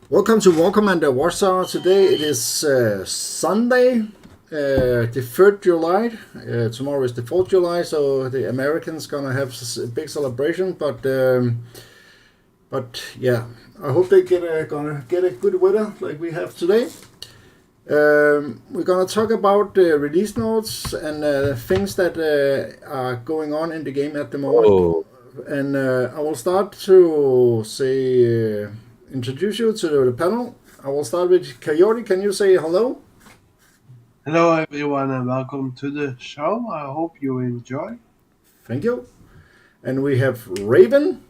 Welcome to War Commander Watchtower. Today it is Sunday, the 3rd July. Tomorrow is the 4th July, so the Americans gonna have a big celebration. But yeah, I hope they gonna get a good weather like we have today. We're gonna talk about release notes and things that are going on in the game at the moment. And I will start to say. Introduce you to the panel. I will start with Coyote. Can you say hello? Hello, everyone, and welcome to the show. I hope you enjoy. Thank you. And we have Raven.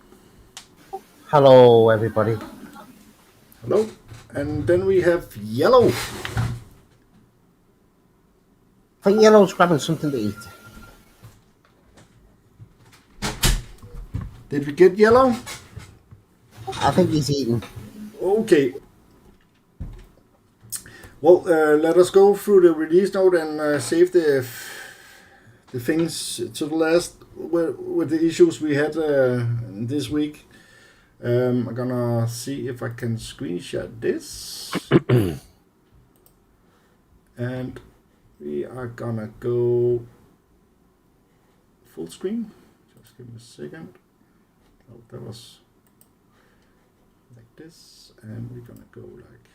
Hello, everybody. Hello. And then we have Yellow. I think Yellow's grabbing something to eat. Did we get Yellow? I think he's eating. Okay. Well, let us go through the release note and save the things to the last with the issues we had this week. I'm gonna see if I can screenshot this. And we are gonna go full screen. Just give me a second. Oh, that was like this, and we're gonna go like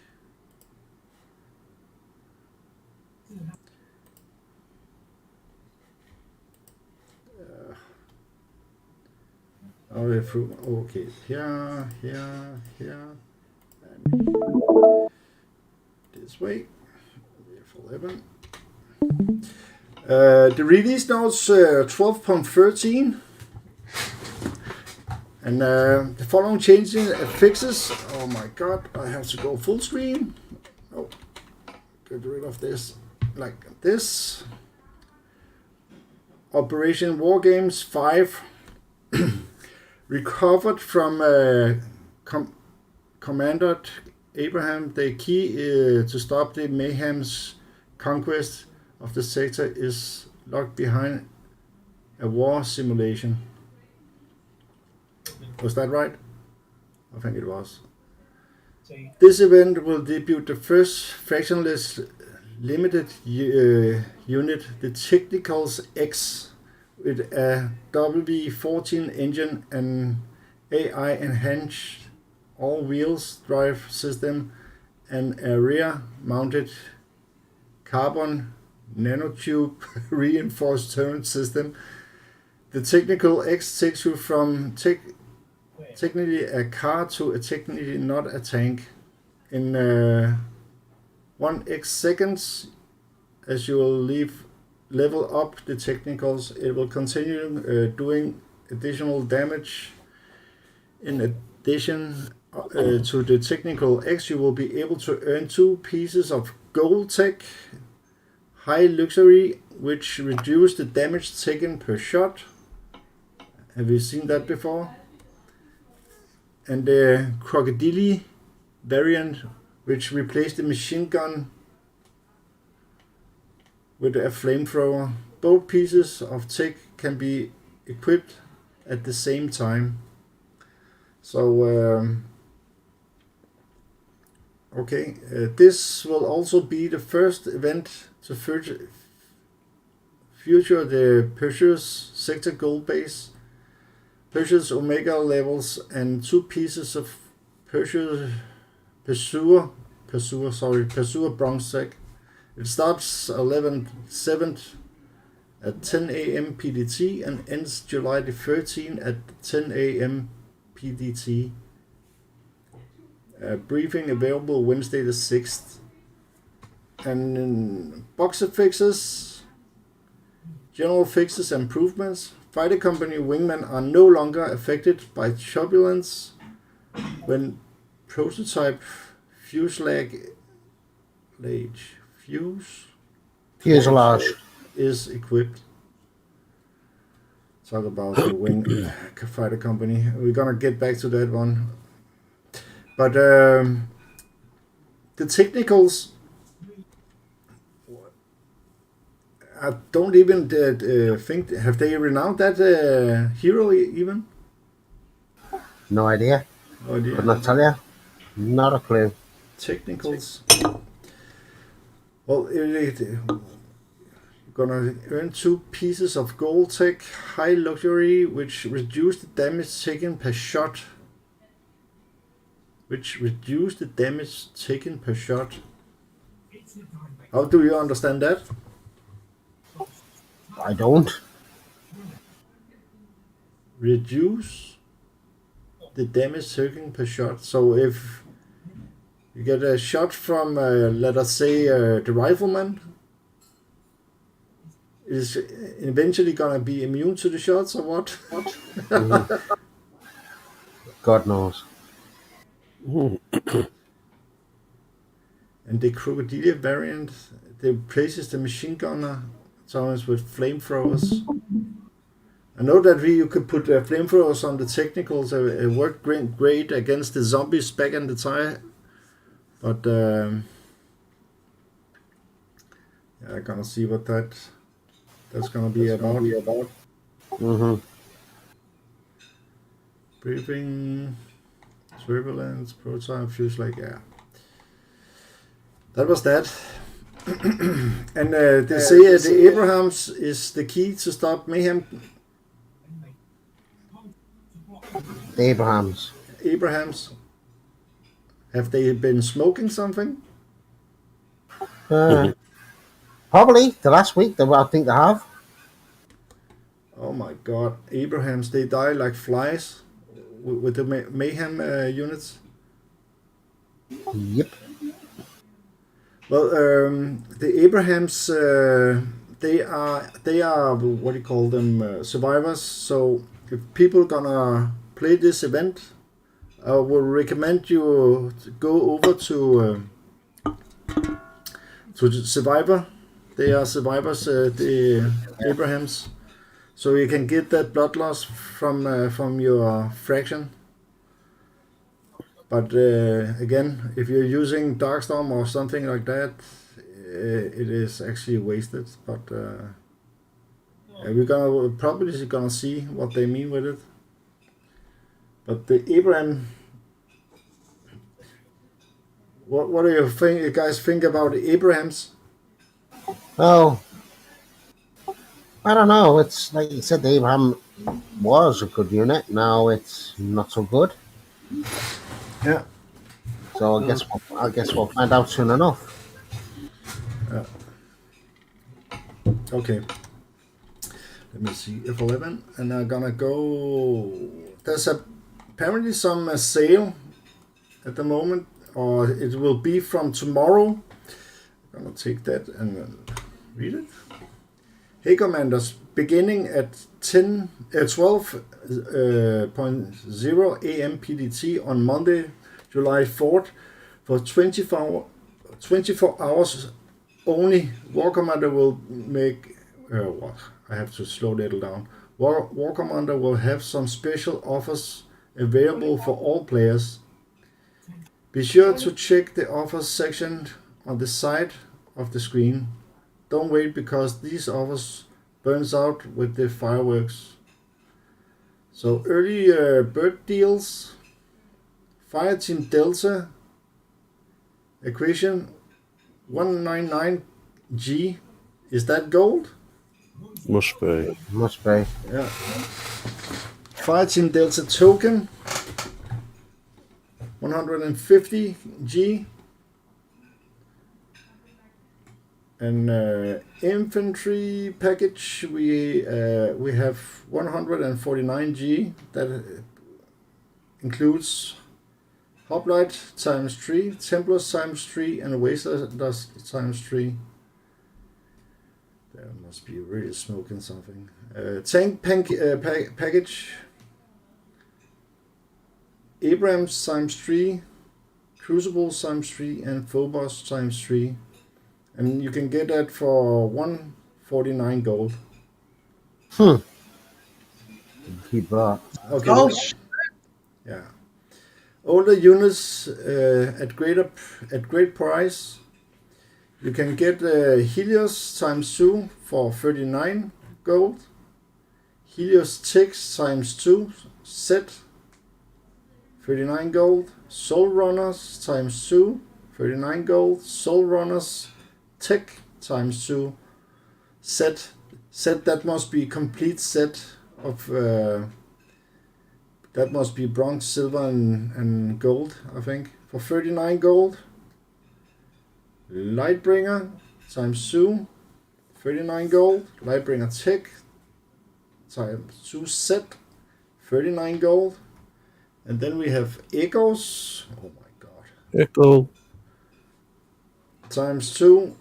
okay, here, and this way. F11. The release notes 12.13. And the following changes fixes. Oh my god, I have to go full screen. Oh, get rid of this like this. Operation War Games 5 recovered from Commander Abraham. The key to stop the Mayhem's conquest of the sector is locked behind a war simulation. Was that right? I think it was. This event will debut the first fractionless limited unit, the Technicals X, with a W14 engine and AI enhanced all-wheels drive system and a rear-mounted carbon nanotube reinforced turret system. The Technical X takes you from technically a car to a technically not a tank in 1x seconds. As you will level up the technicals, it will continue doing additional damage. In addition to the Technical X, you will be able to earn 2 pieces of gold tech, high luxury, which reduce the damage taken per shot. Have you seen that before? And the Crocodile variant, which replaced the machine gun with a flamethrower. Both pieces of tech can be equipped at the same time. So, okay, this will also be the first event to feature the Perseus sector gold base, Perseus Omega levels, and 2 pieces of Perseus bronze tech. It starts 11/7 at 10 a.m. PDT and ends July the 13th at 10 a.m. PDT. Briefing available Wednesday the 6th. And boxer fixes, general fixes and improvements. Fighter company wingmen are no longer affected by turbulence when prototype fuselage Fuselage. is equipped. Talk about the wing fighter company. We're gonna get back to that one. But the technicals, I don't even think, have they renowned that hero even? No idea. Oh dear. Couldn't I tell you? Not a clue. Technicals. Well, you're gonna earn 2 pieces of gold tech, high luxury, which reduce the damage taken per shot. How do you understand that? I don't. Reduce the damage taken per shot. So if you get a shot from, let us say, the rifleman, is eventually gonna be immune to the shots or what? God knows. And the crocodile variant, they replaces the machine gunner sometimes with flamethrowers. I know that you could put flamethrowers on the technicals. It worked great against the zombies back in the time. But yeah, I'm gonna see what that's gonna be about. Mm-hmm. Briefing, turbulence, prototype, feels like, yeah. That was that. And they say the Abrahams is the key to stop mayhem. The Abrahams. Have they been smoking something? Probably the last week. I think they have. Oh my God, Abrahams! They die like flies with the mayhem units. Yep. Well, the Abrahams, they are what do you call them, survivors. So if people gonna play this event, I will recommend you to go over to the Survivor. They are survivors, the Abrahams, so you can get that blood loss from your fraction. But again, if you're using Darkstorm or something like that, it is actually wasted. But we're gonna see what they mean with it. But the Abraham, what do you guys think about the Abrahams? Well, I don't know. It's like you said, the Abraham was a good unit. Now it's not so good. Yeah. So I guess we'll find out soon enough. Okay. Let me see, F11, and I'm gonna go. There's apparently some sale at the moment, or it will be from tomorrow. I'm gonna take that and read it. Hey commanders, beginning at 12:00 a.m. PDT on Monday, July 4th, for 24 hours only, War Commander will make what? I have to slow that down. War Commander will have some special offers available for all players. Be sure to check the offers section on the side of the screen. Don't wait, because these offers burns out with the fireworks. So early bird deals, Fireteam Delta, equation 199G. Is that gold? Must be. Yeah. Fireteam Delta token 150G. And infantry package, we have 149G. That includes Hoplite times 3, Templars times 3, and Waster Dust times 3. There must be really smoking something. Tank package, Abrams times 3, Crucible times 3, and Phobos times 3. And you can get that for 149 gold. Keep that. Okay. Oh, Yeah. Older units at great price. You can get Helios times 2 for 39 gold. Helios Tix times 2 set 39 gold. Soul Runners times 2 39 gold. Soul Runners Tech times 2 set that must be complete set of that must be bronze, silver and gold, I think, for 39 gold. Lightbringer times 2 39 gold. Lightbringer Tech times 2 set 39 gold. And then we have Echoes. Oh my god. Echo. Times 2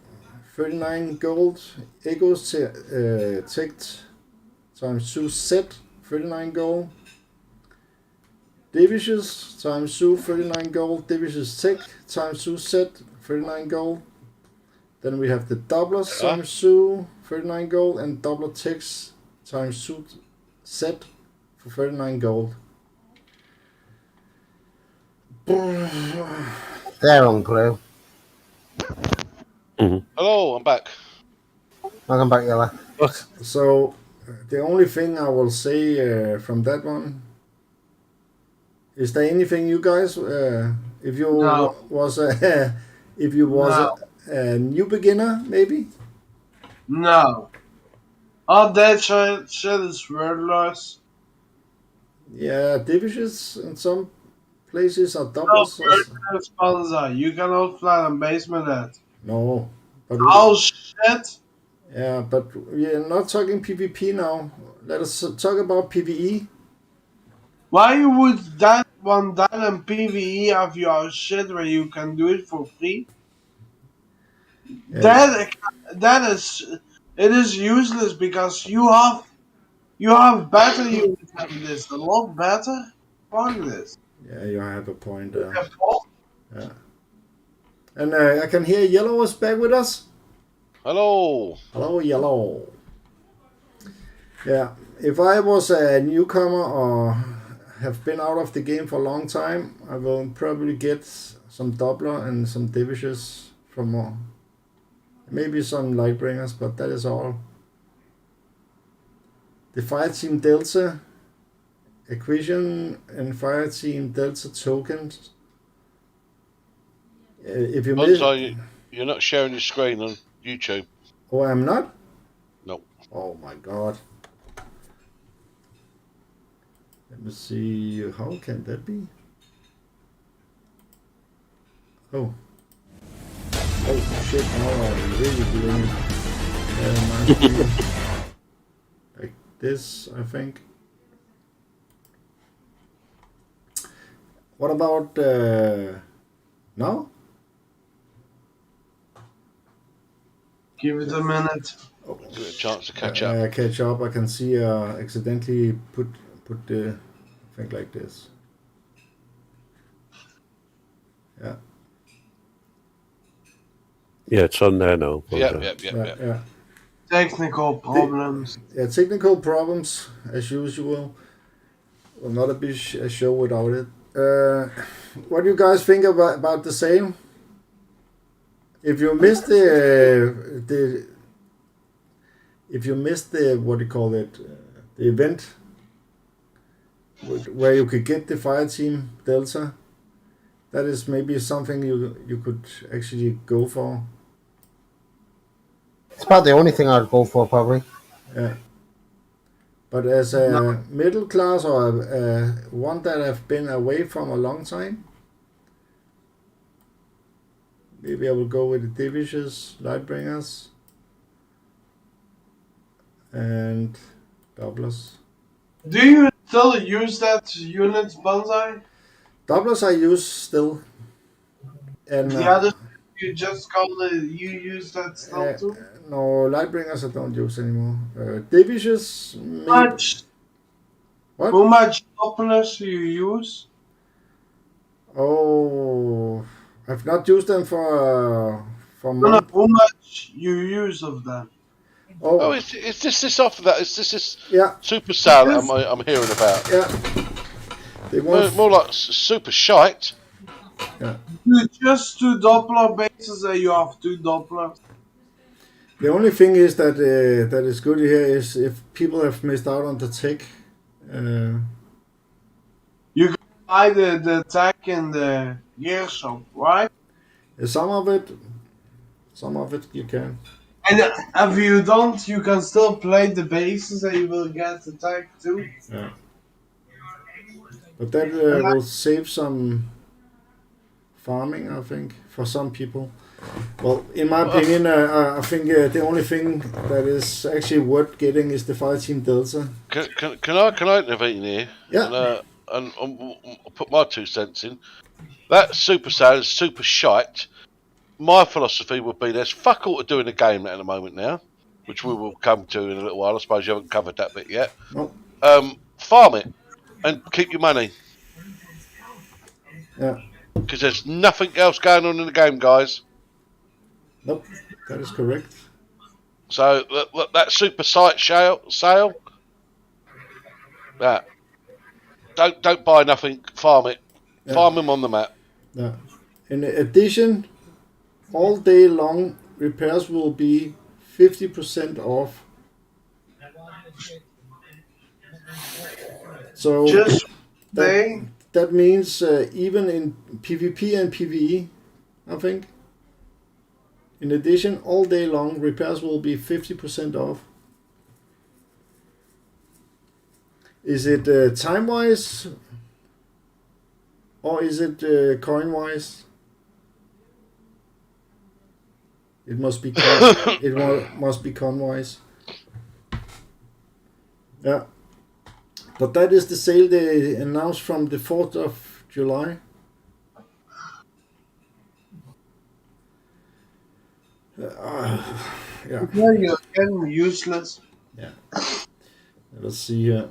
39 gold. Echoes Tech times 2 set 39 gold. Divisions times 2 39 gold. Divisions Tech times 2 set 39 gold. Then we have the doublers times 2 39 gold and doubler Techs times 2 set for 39 gold. They're on Clue. Hello, I'm back. Welcome back, Yella. So the only thing I will say from that one, is there anything you guys, if you No. was a if you was a new beginner maybe? No. All that shit is worthless. Yeah, divisions in some places are No, doubles. worthless sponsor. You cannot fly a basement at. No, but Oh shit! yeah, but we're not talking PvP now. Let us talk about PvE. Why would that one diamond PvE of your shit where you can do it for free? Yeah, That is it is useless because you have better units than this, a lot better. Fuck this. yeah, you have a point there. Default. Yeah. And I can hear Yellow is back with us. Hello. Hello, Yellow. Yeah, if I was a newcomer or have been out of the game for a long time, I will probably get some doubler and some divisions from more. Maybe some lightbringers, but that is all. The Fireteam Delta acquisition and Fireteam Delta tokens. If you miss, You're not sharing your screen on YouTube. Oh, I'm not? No. Oh my god. Let me see. How can that be? Oh. Oh shit, now I'm really doing it. Like this, I think. What about now? Give it a minute. Oh, Give it a chance to catch up. Catch up. I can see accidentally put the thing like this. Yeah. Yeah, it's on there now. Yeah. Technical problems. Yeah, technical problems as usual. Will not be a show without it. What do you guys think about the sale? If you missed the what do you call it, the event where you could get the Fireteam Delta, that is maybe something you could actually go for. It's about the only thing I'd go for, probably. Yeah. But as a middle class or one that have been away from a long time, maybe I will go with the Divisions, Lightbringers, and Doublers. Do you still use that unit, Bonsai? Doublers I use still. And The other you just called it, you use that still too? no, Lightbringers I don't use anymore. Divisions, maybe. What? How much Doppelers do you use? Oh, I've not used them for for a No, month. how much you use of them? Oh, is this off of that? Is this yeah, super sale that I'm hearing about? yeah. They want More like super shite. yeah. Just 2 Doppler bases and you have 2 Dopplers. The only thing is that that is good here is if people have missed out on the tech. You can buy the tech in the gear shop, right? Some of it you can. And if you don't, you can still play the bases and you will get the tech too. Yeah. But that will save some farming, I think, for some people. Well, in my opinion, I think the only thing that is actually worth getting is the Fireteam Delta. Can I intervene here? Yeah. And I'll put my 2 cents in. That super sale is super shite. My philosophy would be there's fuck all to do in the game at the moment now, which we will come to in a little while. I suppose you haven't covered that bit yet. No. Farm it and keep your money. Yeah. Because there's nothing else going on in the game, guys. Nope. That is correct. So that super site sale, that don't buy nothing. Farm it. Yeah. Farm them on the map. Yeah. In addition, all day long repairs will be 50% off. So Just that means even in PvP and PvE, I think. In addition, all day long repairs will be 50% off. Is it time-wise or is it coin-wise? It must be must be coin-wise. Yeah. But that is the sale they announced from the 4th of July. Yeah. You're getting useless. Yeah. Let's see here.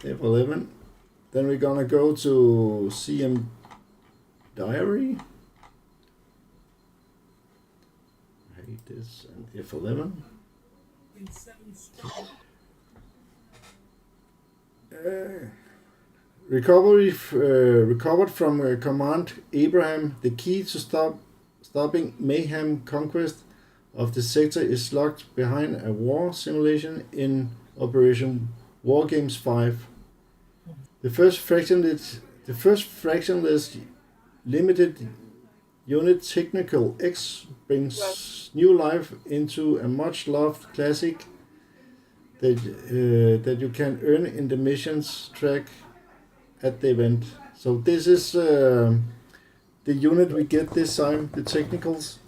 F11. Then we're gonna go to CM Diary. I hate this. And F11. Recovered from Command Abraham. The key to stopping mayhem conquest of the sector is locked behind a war simulation in Operation Wargames 5. The first fractionless limited unit Technical X brings new life into a much loved classic that you can earn in the missions track at the event. So this is the unit we get this time, the Technicals.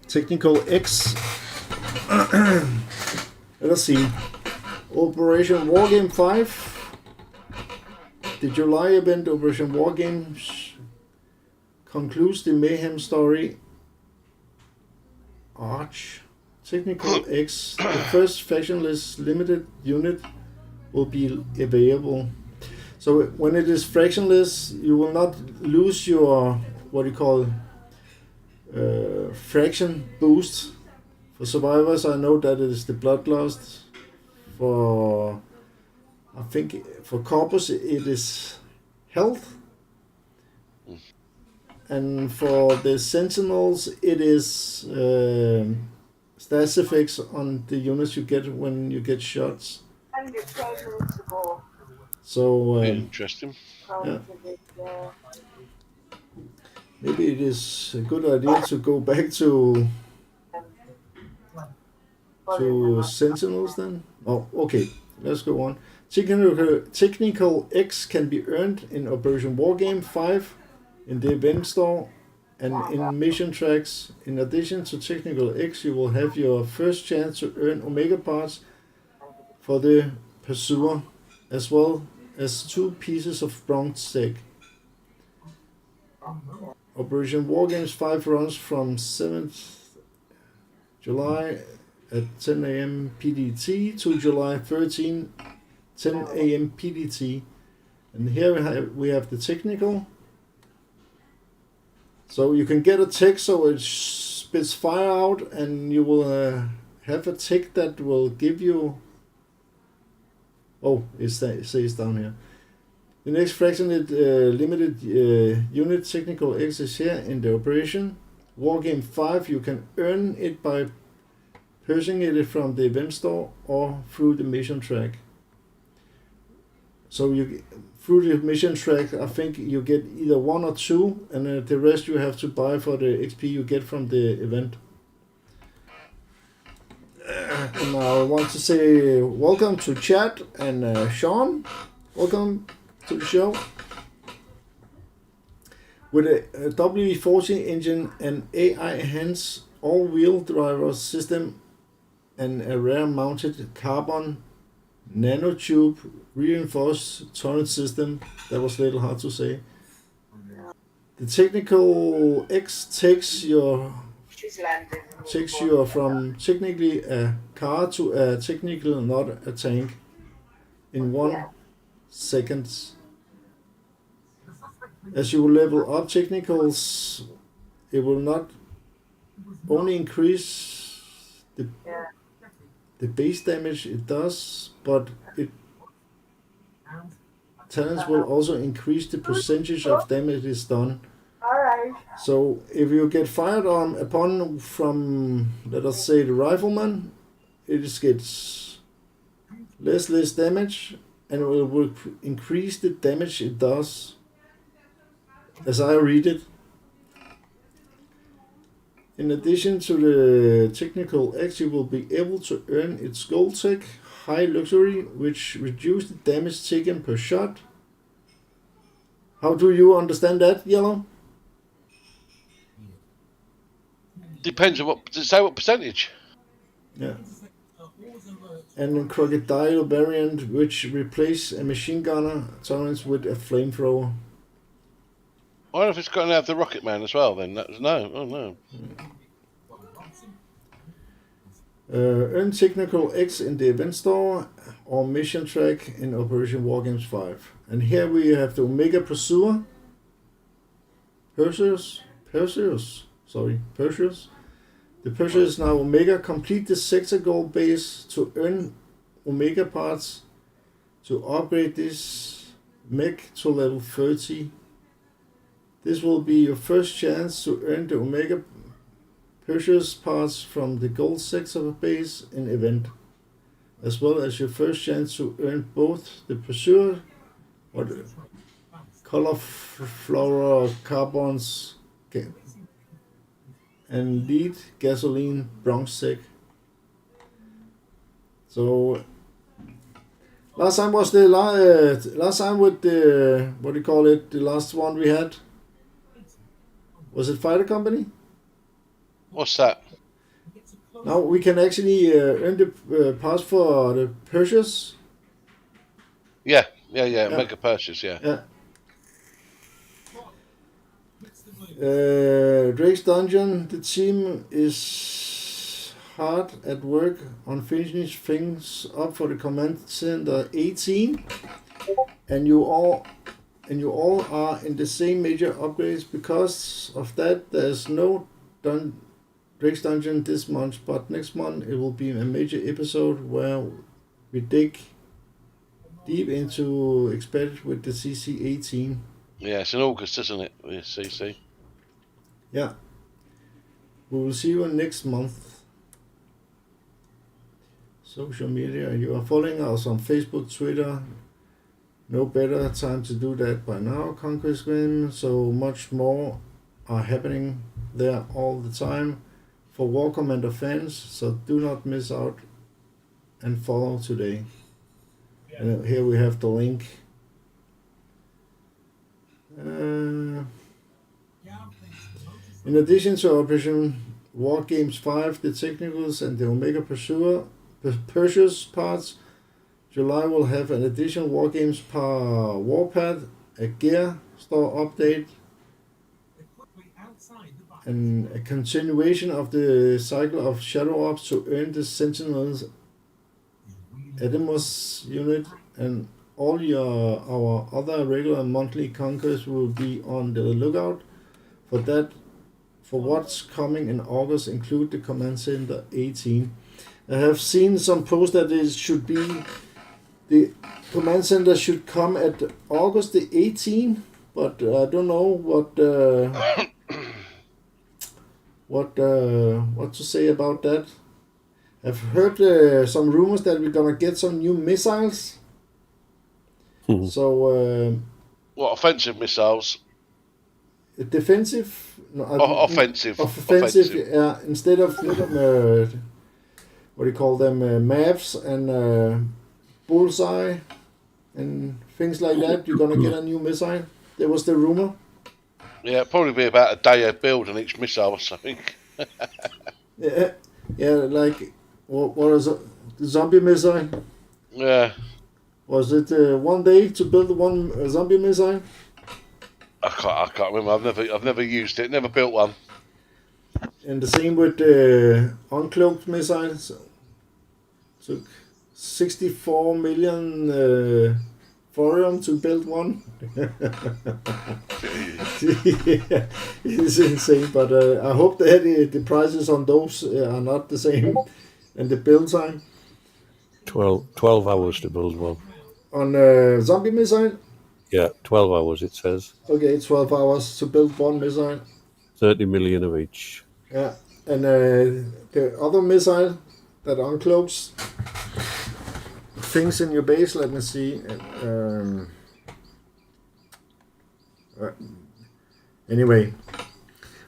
Technical X. Let's see. Operation Wargame 5. The July event Operation Wargames concludes the Mayhem story Arch. Technical X, the first fractionless limited unit, will be available. So when it is fractionless, you will not lose your what you call fraction boost. For survivors, I know that it is the bloodlust. I think for corpus it is health, and for the sentinels it is stats effects on the units you get when you get shots. So interesting. Yeah. Maybe it is a good idea to go back to sentinels then. Oh, okay. Let's go on. Technical X can be earned in Operation Wargame 5 in the event store and in mission tracks. In addition to Technical X, you will have your first chance to earn Omega parts for the Pursuer, as well as 2 pieces of bronze stake. Operation Wargames 5 runs from 7th July at 10 a.m. PDT to July 13, 10 a.m. PDT. And here we have the technical. So you can get a tick so it spits fire out, and you will have a tick that will give you... Oh, it says down here. The next fractionate limited unit technical X is here in the operation. Wargame 5, you can earn it by purchasing it from the event store or through the mission track. So through the mission track, I think you get either 1 or 2, and the rest you have to buy for the XP you get from the event. And I want to say welcome to chat, and Sean, welcome to the show. With a W40 engine and AI-enhanced all-wheel driver system and a rear-mounted carbon nanotube reinforced turret system, that was a little hard to say. The technical X takes you from technically a car to a technical not a tank in 1 second. As you level up technicals, it will not only increase the base damage it does, but talents will also increase the percentage of damage is done. So if you get fired upon from, let us say, the rifleman, it gets less damage, and it will increase the damage it does, as I read it. In addition to the technical X, you will be able to earn its gold tech, high luxury, which reduces the damage taken per shot. How do you understand that, Yellow? Depends on what percentage. Yeah. And a crocodile variant, which replace a machine gunner turrets with a flamethrower. I wonder if it's going to have the Rocket Man as well then. No. Oh no. Earn technical X in the event store or mission track in Operation Wargames 5. And here we have the Omega Pursuer. Perseus. The Perseus is now Omega. Complete the sector goal base to earn Omega parts to upgrade this mech to level 30. This will be your first chance to earn the Omega Perseus parts from the gold sector base in event, as well as your first chance to earn both the Pursuer or the color fluorocarbons and lead gasoline bronze sec. So last time was the last time with the, what do you call it, the last one we had, was it Fighter Company? What's that? Now we can actually earn the parts for the Perseus. Yeah. Mega Perseus, yeah. Drake's Dungeon, the team is hard at work on finishing things up for the Command Center 18, and you all are in the same major upgrades. Because of that, there's no Drake's Dungeon this month, but next month it will be a major episode where we dig deep into expert with the CC18. Yeah, it's in August, isn't it? With CC. Yeah. We will see you next month. Social media. You are following us on Facebook, Twitter. No better time to do that by now, Conquest Game. So much more are happening there all the time for War Commander fans. So do not miss out and follow today. And here we have the link. In addition to Operation Wargames 5, the Technicals and the Omega Perseus parts, July will have an additional Wargames per Warpad, a gear store update, and a continuation of the cycle of Shadow Ops to earn the Sentinels Ademus unit, and all our other regular monthly conquests will be on the lookout for that for what's coming in August include the Command Center 18. I have seen some posts that it should be the Command Center should come at August the 18th, but I don't know what to say about that. I've heard some rumors that we're gonna get some new missiles. So What, offensive missiles? defensive, no, Offensive. offensive. Yeah, instead of what do you call them, maps and bullseye and things like that, you're gonna get a new missile. There was the rumor. Yeah, probably be about a day of build on each missile or something. Yeah, like what is it? The zombie missile? Yeah. Was it 1 day to build one zombie missile? I can't remember. I've never used it. Never built one. And the same with the uncloaked missiles. Took 64 million thorium to build one. Yeah, it's insane. But I hope that the prices on those are not the same, and the build time 12 hours to build one. on zombie missile. Yeah, 12 hours it says. Okay, 12 hours to build one missile. 30 million of each. Yeah, and the other missile that uncloaks things in your base. Let me see. Anyway,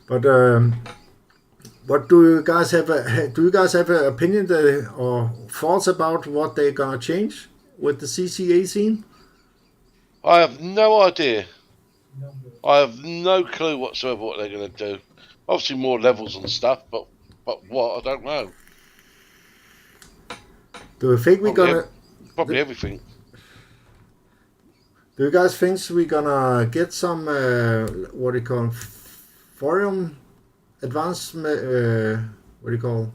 but what do you guys have? Do you guys have an opinion or thoughts about what they're gonna change with the CC18? I have no idea. I have no clue whatsoever what they're going to do. Obviously more levels and stuff, but what, I don't know. Do you think we're gonna... Probably everything. Do you guys think we're gonna get some, what do you call, thorium advanced, what do you call,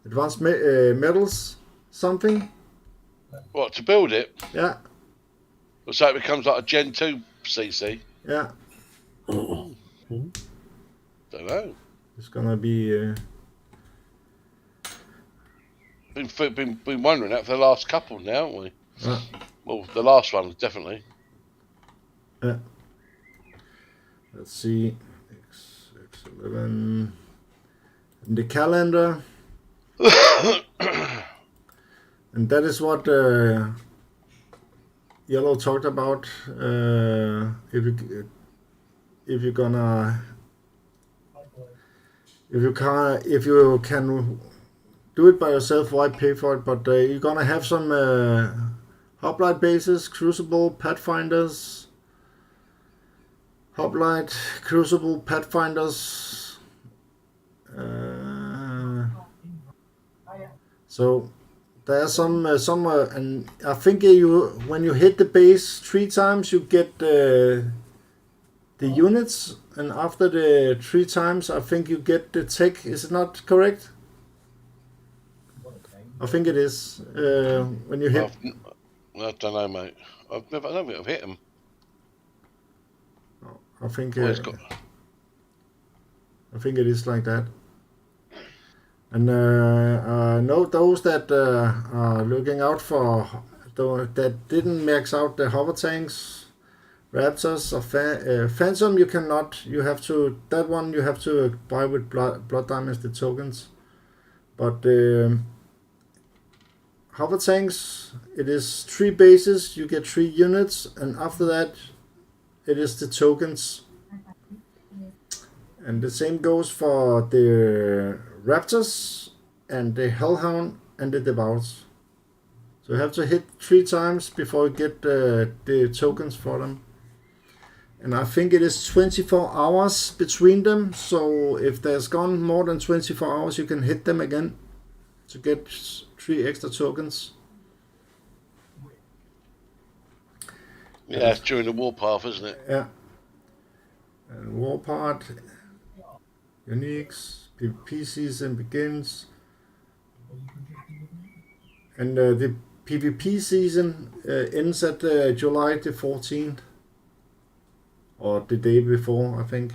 advanced metals, something? What, to build it? Yeah. So it becomes like a Gen 2 CC? Yeah. Don't know. It's gonna be... Been wondering that for the last couple now, haven't we? Yeah. Well, the last one, definitely. Yeah. Let's see. X11. In the calendar. And that is what Yellow talked about. If you can do it by yourself, why pay for it? But you're gonna have some hoplite bases, Crucible, Pathfinders. Hoplite, Crucible, Pathfinders. So there are some, and I think when you hit the base 3 times, you get the units, and after the 3 times, I think you get the tech. Is it not correct? I think it is. When you hit. I don't know, mate. I don't think I've hit them. I think. I think it is like that. And I know those that are looking out for that didn't max out the hover tanks, Raptors or Phantom. You cannot. You have to that one. You have to buy with blood diamonds the tokens. But hover tanks, it is 3 bases. You get 3 units, and after that, it is the tokens. And the same goes for the Raptors and the Hellhound and the Devouts. So you have to hit 3 times before you get the tokens for them. And I think it is 24 hours between them. So if there's gone more than 24 hours, you can hit them again to get 3 extra tokens. Yeah, it's during the warpath, isn't it? Yeah. And warpath, uniques, PvP season begins. And the PvP season ends at July the 14th. Or the day before, I think.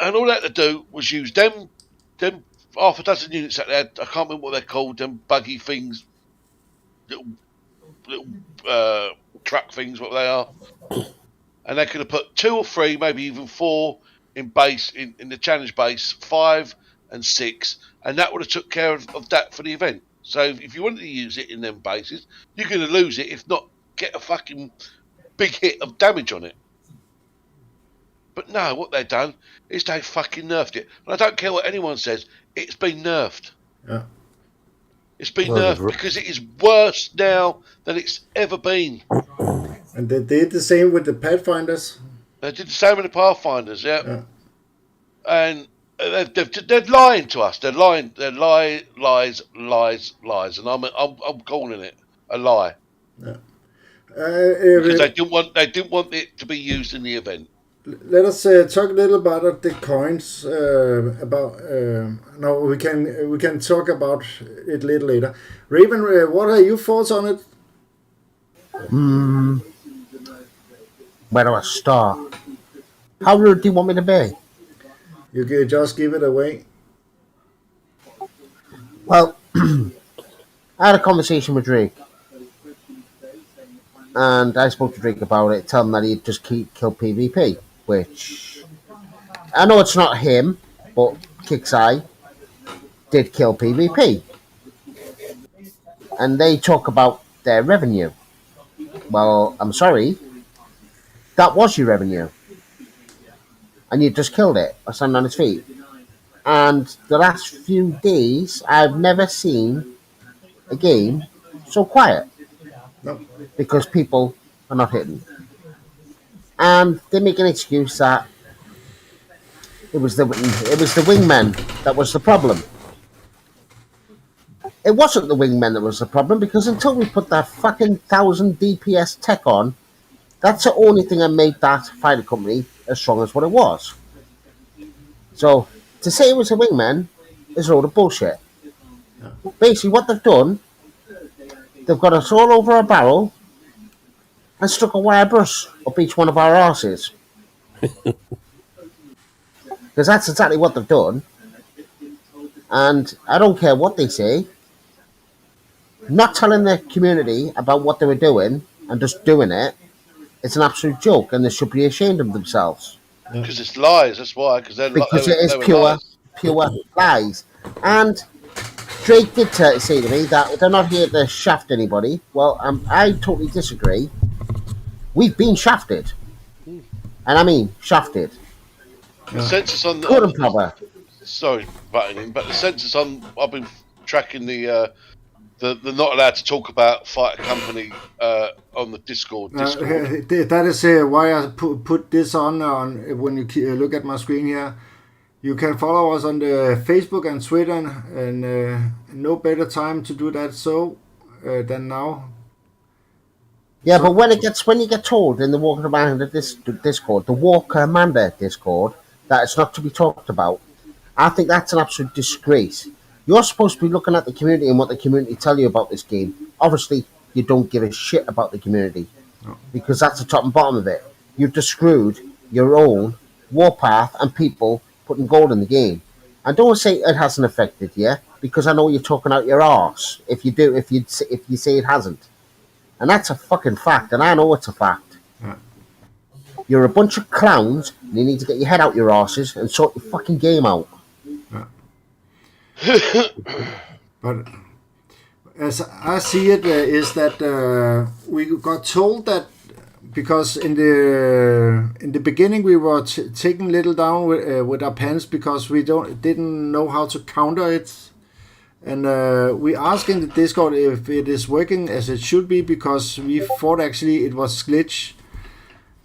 And all they had to do was use them half a dozen units that they had. I can't remember what they're called. Them buggy things, little truck things, what they are. And they could have put 2 or 3, maybe even 4 in base in the challenge base, 5 and 6, and that would have took care of that for the event. So if you wanted to use it in them bases, you're going to lose it, if not get a fucking big hit of damage on it. But no, what they've done is they fucking nerfed it. And I don't care what anyone says, it's been nerfed. Yeah. It's been nerfed because it is worse now than it's ever been. And they did the same with the Pathfinders. They did the same with the Pathfinders, yeah. And they're lying to us. They're lying. They're lies, and I'm calling it a lie. Yeah. Because they didn't want it to be used in the event. Let us talk a little about the coins. No, we can talk about it a little later. Raven, what are your thoughts on it? Where do I start? How rude do you want me to be? You can just give it away. Well, I had a conversation with Drake, and I spoke to Drake about it, tell him that he'd just kill PvP, which I know it's not him, but Kixeye did kill PvP. And they talk about their revenue. Well, I'm sorry, that was your revenue. And you just killed it by standing on its feet. And the last few days, I've never seen a game so quiet. No. Because people are not hitting. And they make an excuse that it was the wingmen that was the problem. It wasn't the wingmen that was the problem, because until we put that fucking 1000 DPS tech on, that's the only thing that made that fighter company as strong as what it was. So, to say it was a wingman is a load of bullshit. Basically, what they've done, they've got us all over a barrel and stuck a wire brush up each one of our arses. Because that's exactly what they've done. And I don't care what they say. Not telling the community about what they were doing and just doing it, it's an absolute joke, and they should be ashamed of themselves. Because it's lies, that's why. Because it is pure lies. And Drake did say to me that they're not here to shaft anybody. Well, I totally disagree. We've been shafted. And I mean shafted. The census on Good and proper. Sorry, butting in, but the census on, I've been tracking the not allowed to talk about fighter company on the Discord. That is why I put this on when you look at my screen here. You can follow us on the Facebook and Twitter, and no better time to do that than now. Yeah, but when you get told in the Walking Around Discord, the War Commander Discord, that it's not to be talked about, I think that's an absolute disgrace. You're supposed to be looking at the community and what the community tell you about this game. Obviously, you don't give a shit about the community, because that's the top and bottom of it. You've just screwed your own warpath and people putting gold in the game. And don't say it hasn't affected you, because I know you're talking out your arse if you say it hasn't. And that's a fucking fact, and I know it's a fact. Yeah. You're a bunch of clowns, and you need to get your head out your arses and sort your fucking game out. Yeah. But as I see it, is that we got told that because in the beginning we were taking little down with our pens because we didn't know how to counter it, and we asked in the Discord if it is working as it should be, because we thought actually it was glitch,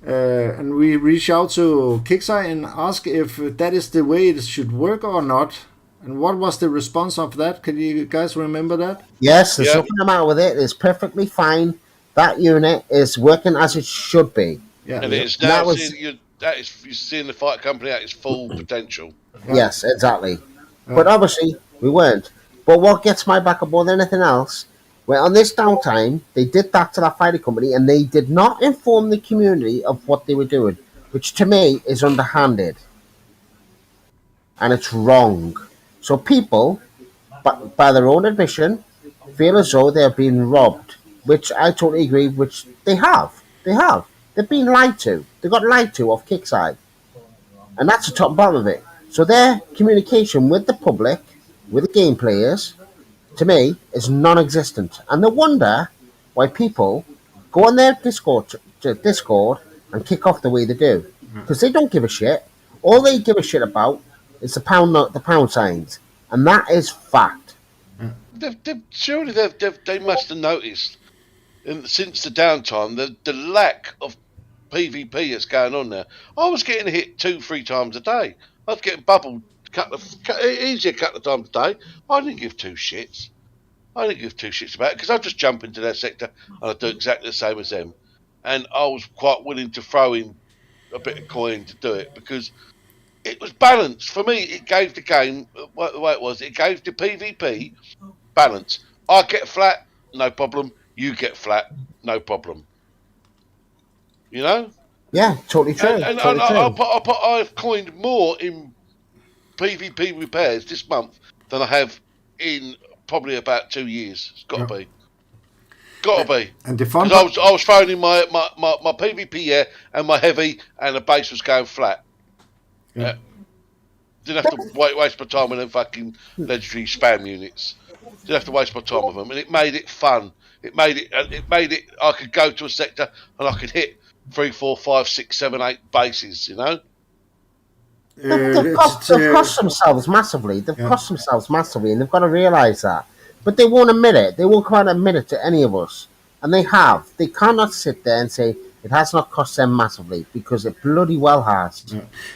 and we reached out to Kixeye and asked if that is the way it should work or not. And what was the response of that? Can you guys remember that? Yes, there's nothing the matter with it. It's perfectly fine. That unit is working as it should be. Yeah, and it is now you're seeing the fighter company at its full potential. Right. Yes, exactly. But obviously, we weren't. But what gets my back up more than anything else, well, on this downtime, they did that to that fighter company, and they did not inform the community of what they were doing, which to me is underhanded. and it's wrong. So people, by their own admission, feel as though they're being robbed, which I totally agree. Which they have. They have. They've been lied to. They got lied to off Kickside, and that's the top and bottom of it. So their communication with the public, with the game players, to me, is non-existent, and they wonder why people go on their Discord and kick off the way they do, because they don't give a shit. All they give a shit about is the pound signs, and that is fact. Surely they must have noticed, since the downtime, the lack of PvP that's going on there. I was getting hit 2-3 times a day. I was getting bubbled easy a couple of times a day. I didn't give two shits. About it because I just jump into their sector and I do exactly the same as them. And I was quite willing to throw in a bit of coin to do it because it was balanced. For me, it gave the game, the way it was, it gave the PvP balance. I get flat, no problem. You get flat, no problem. You know? Yeah, totally true. And I've coined more in PvP repairs this month than I have in probably about 2 years. It's got to be. And the fun I was throwing in my PvP and my heavy, and the base was going flat. Yeah. Didn't have to waste my time with them fucking legendary spam units. Didn't have to waste my time with them, and it made it fun. It made it. I could go to a sector and I could hit 3, 4, 5, 6, 7, 8 bases. You know. They've cost themselves massively. And they've got to realise that. But they won't admit it. They won't come out and admit it to any of us. And they have. They cannot sit there and say it has not cost them massively, because it bloody well has.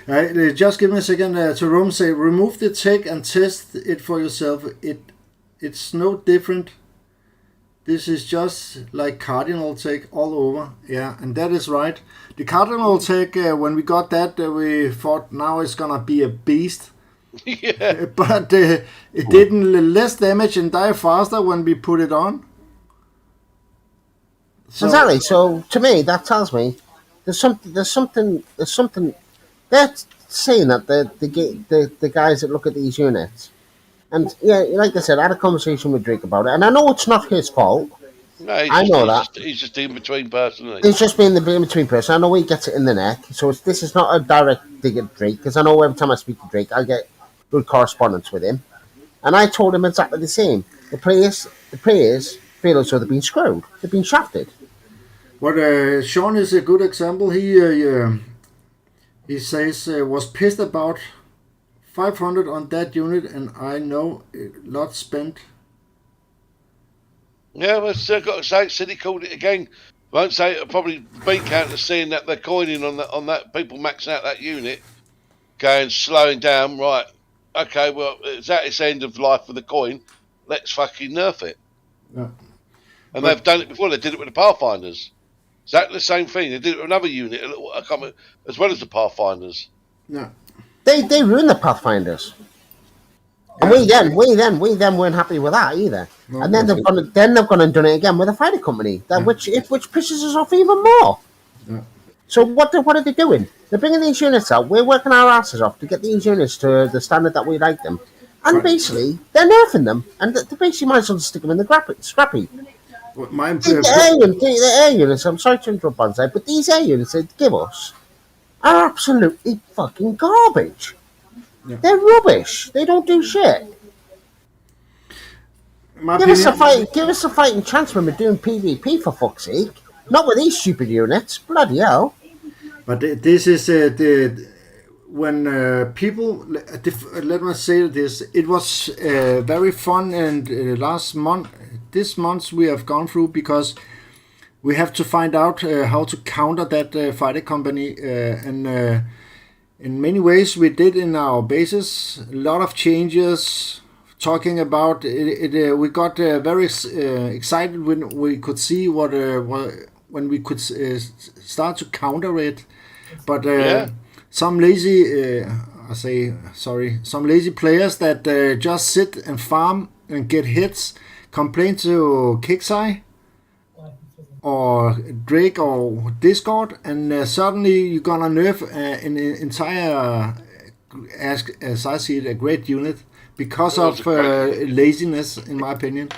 Yeah. Just give me a second to Rome say, remove the tech and test it for yourself. It's no different. This is just like Cardinal tech all over. Yeah, and that is right. The Cardinal tech, when we got that, we thought now it's going to be a beast. Yeah. But it didn't less damage and die faster when we put it on. So, exactly. So to me, that tells me there's something. They're saying that the guys that look at these units, and yeah, like I said, I had a conversation with Drake about it, and I know it's not his fault. No, he's just in between person. He's just being the in between person. I know he gets it in the neck, so this is not a direct dig at Drake, because I know every time I speak to Drake, I get good correspondence with him, and I told him exactly the same. The players feel as though they've been screwed, they've been shafted. But Sean is a good example. He says was pissed about 500 on that unit, and I know a lot spent. Yeah, well, still got to say, City called it again. Won't say it, probably beat counter seeing that they're coining on that people maxing out that unit, going slowing down. Right, okay, well it's at its end of life for the coin. Let's fucking nerf it. Yeah. And they've done it before. They did it with the Pathfinders. Exactly the same thing. They did it with another unit, as well as the Pathfinders. Yeah. They ruined the Pathfinders. And we then weren't happy with that either. No, and then they've gone and done it again with a fighter company, which pisses us off even more. Yeah. So what are they doing? They're bringing these units out. We're working our asses off to get these units to the standard that we like them, and basically they're nerfing them, and they basically might as well stick them in the scrappy. The air units. I'm sorry to interrupt, Bonsai, but these air units they give us are absolutely fucking garbage. Yeah. They're rubbish. They don't do shit. Give us a fighting chance when we're doing PvP, for fuck's sake. Not with these stupid units. Bloody hell. But this is when people, let me say this, it was very fun, and this month we have gone through, because we have to find out how to counter that fighter company, and in many ways we did in our bases. A lot of changes, talking about it. We got very excited when we could see when we could start to counter it. But some lazy, some lazy players that just sit and farm and get hits, complain to Kixeye or Drake or Discord, and suddenly you're gonna nerf an entire as I see it, a great unit because It was of a great laziness, in my opinion.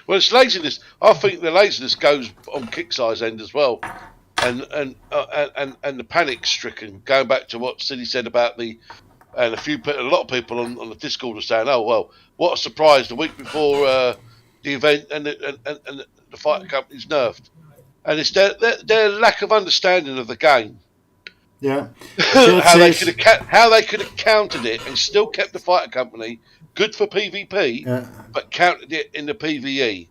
Well, it's laziness. I think the laziness goes on Kickstar's end as well, and the panic stricken. Going back to what Cindy said about a lot of people on the Discord were saying, "Oh well, what a surprise! The week before the event and the fighter company's nerfed," and it's their lack of understanding of the game. Yeah, how they could have countered it and still kept the fighter company good for PvP, but countered it in the PvE.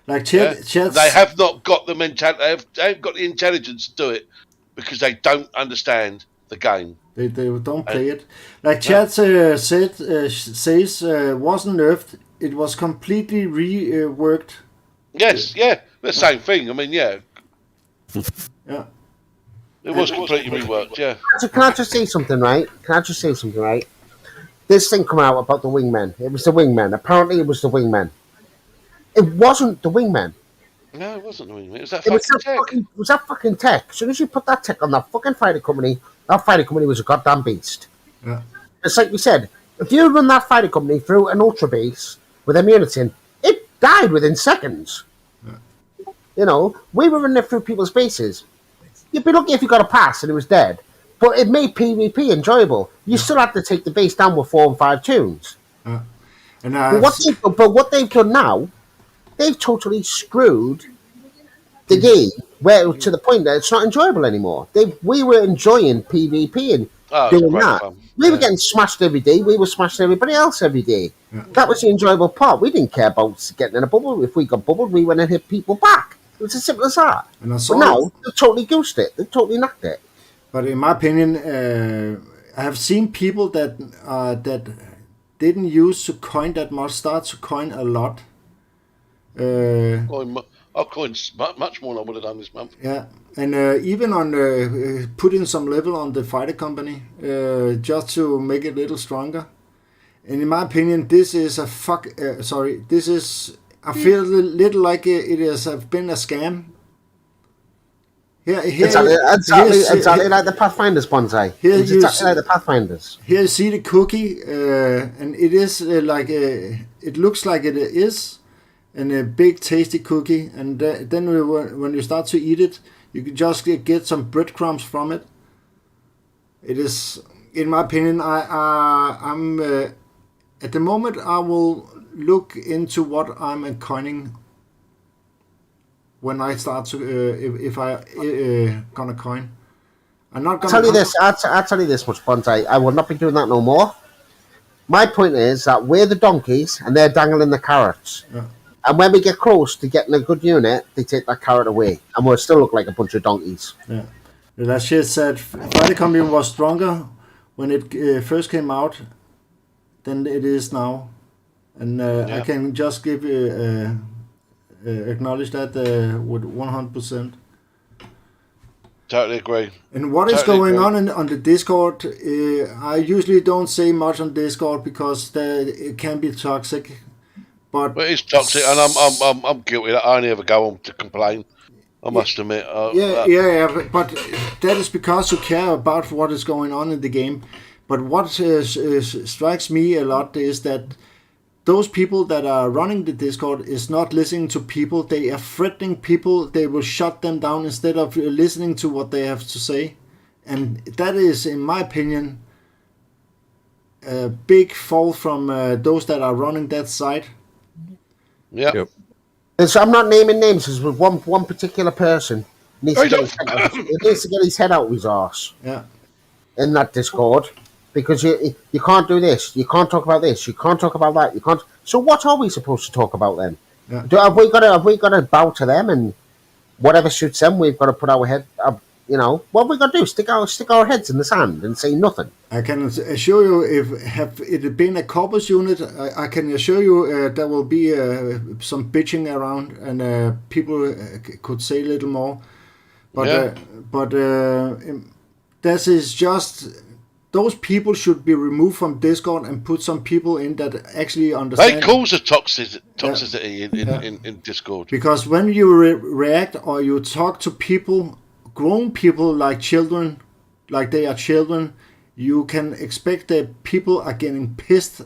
Like they have not got the mentality. They haven't got the intelligence to do it because they don't understand the game. They don't play it. Like Chad says wasn't nerfed. It was completely reworked. Yes, the same thing. I mean, yeah. It was completely reworked, yeah. So can I just say something, right? This thing come out about the wingmen. It was the wingmen. Apparently it was the wingmen. It wasn't the wingmen. No, it wasn't the wingmen. It was that fucking tech. It was that fucking tech. As soon as you put that tech on that fucking fighter company, that fighter company was a goddamn beast. Yeah. It's like we said, if you run that fighter company through an ultra base with immunity, it died within seconds. Yeah. You know, we were running it through people's bases. You'd be lucky if you got a pass and it was dead. But it made PvP enjoyable. You still have to take the base down with 4 and 5 tunes. But what they've done now, they've totally screwed the game to the point that it's not enjoyable anymore. We were enjoying PvP and doing that. Fun. We were getting smashed every day. We were smashing everybody else every day. Yeah. That was the enjoyable part. We didn't care about getting in a bubble. If we got bubbled, we went and hit people back. It was as simple as that. But now, they totally goosed it. They totally knocked it. But in my opinion, I have seen people that didn't use to coin that much start to coin a lot. I've coined much more than I would have done this month. Yeah, and even on putting some level on the fighter company just to make it a little stronger. And in my opinion, this is I feel a little like it has been a scam. Exactly like the Pathfinders bonsai. It's exactly like the Pathfinders. Here you see the cookie, and it is it looks like it is, and a big tasty cookie. And then when you start to eat it, you can just get some breadcrumbs from it. It is, in my opinion, I'm at the moment I will look into what I'm coining when I start to if I gonna coin. I'm not gonna tell you this. I'll tell you this much, Bonsai. I will not be doing that no more. My point is that we're the donkeys and they're dangling the carrots. Yeah. And when we get close to getting a good unit, they take that carrot away, and we'll still look like a bunch of donkeys. Yeah. That shit said Fighter Company was stronger when it first came out than it is now. And I can just give acknowledge that with 100%. Totally agree. And what is going on the Discord? I usually don't say much on Discord because it can be toxic. But it's toxic, and I'm guilty. I only ever go on to complain. I must admit. But that is because you care about what is going on in the game. But what strikes me a lot is that those people that are running the Discord is not listening to people. They are threatening people. They will shut them down instead of listening to what they have to say. And that is, in my opinion, a big fall from those that are running that site. Yeah. Yep. So I'm not naming names. There's one particular person needs to get his head out of his arse. Yeah. In that Discord. Because you can't do this, you can't talk about this, you can't talk about that, you can't. So what are we supposed to talk about then? Yeah. Have we got to bow to them and whatever suits them? We've got to put our head, what have we got to do? Stick our heads in the sand and say nothing. I can assure you, if it had been a corpus unit, I can assure you there will be some bitching around and people could say a little more. But this is just. Those people should be removed from Discord and put some people in that actually understand. They cause the toxicity in Discord. Because when you react or you talk to people, grown people like children, like they are children, you can expect that people are getting pissed.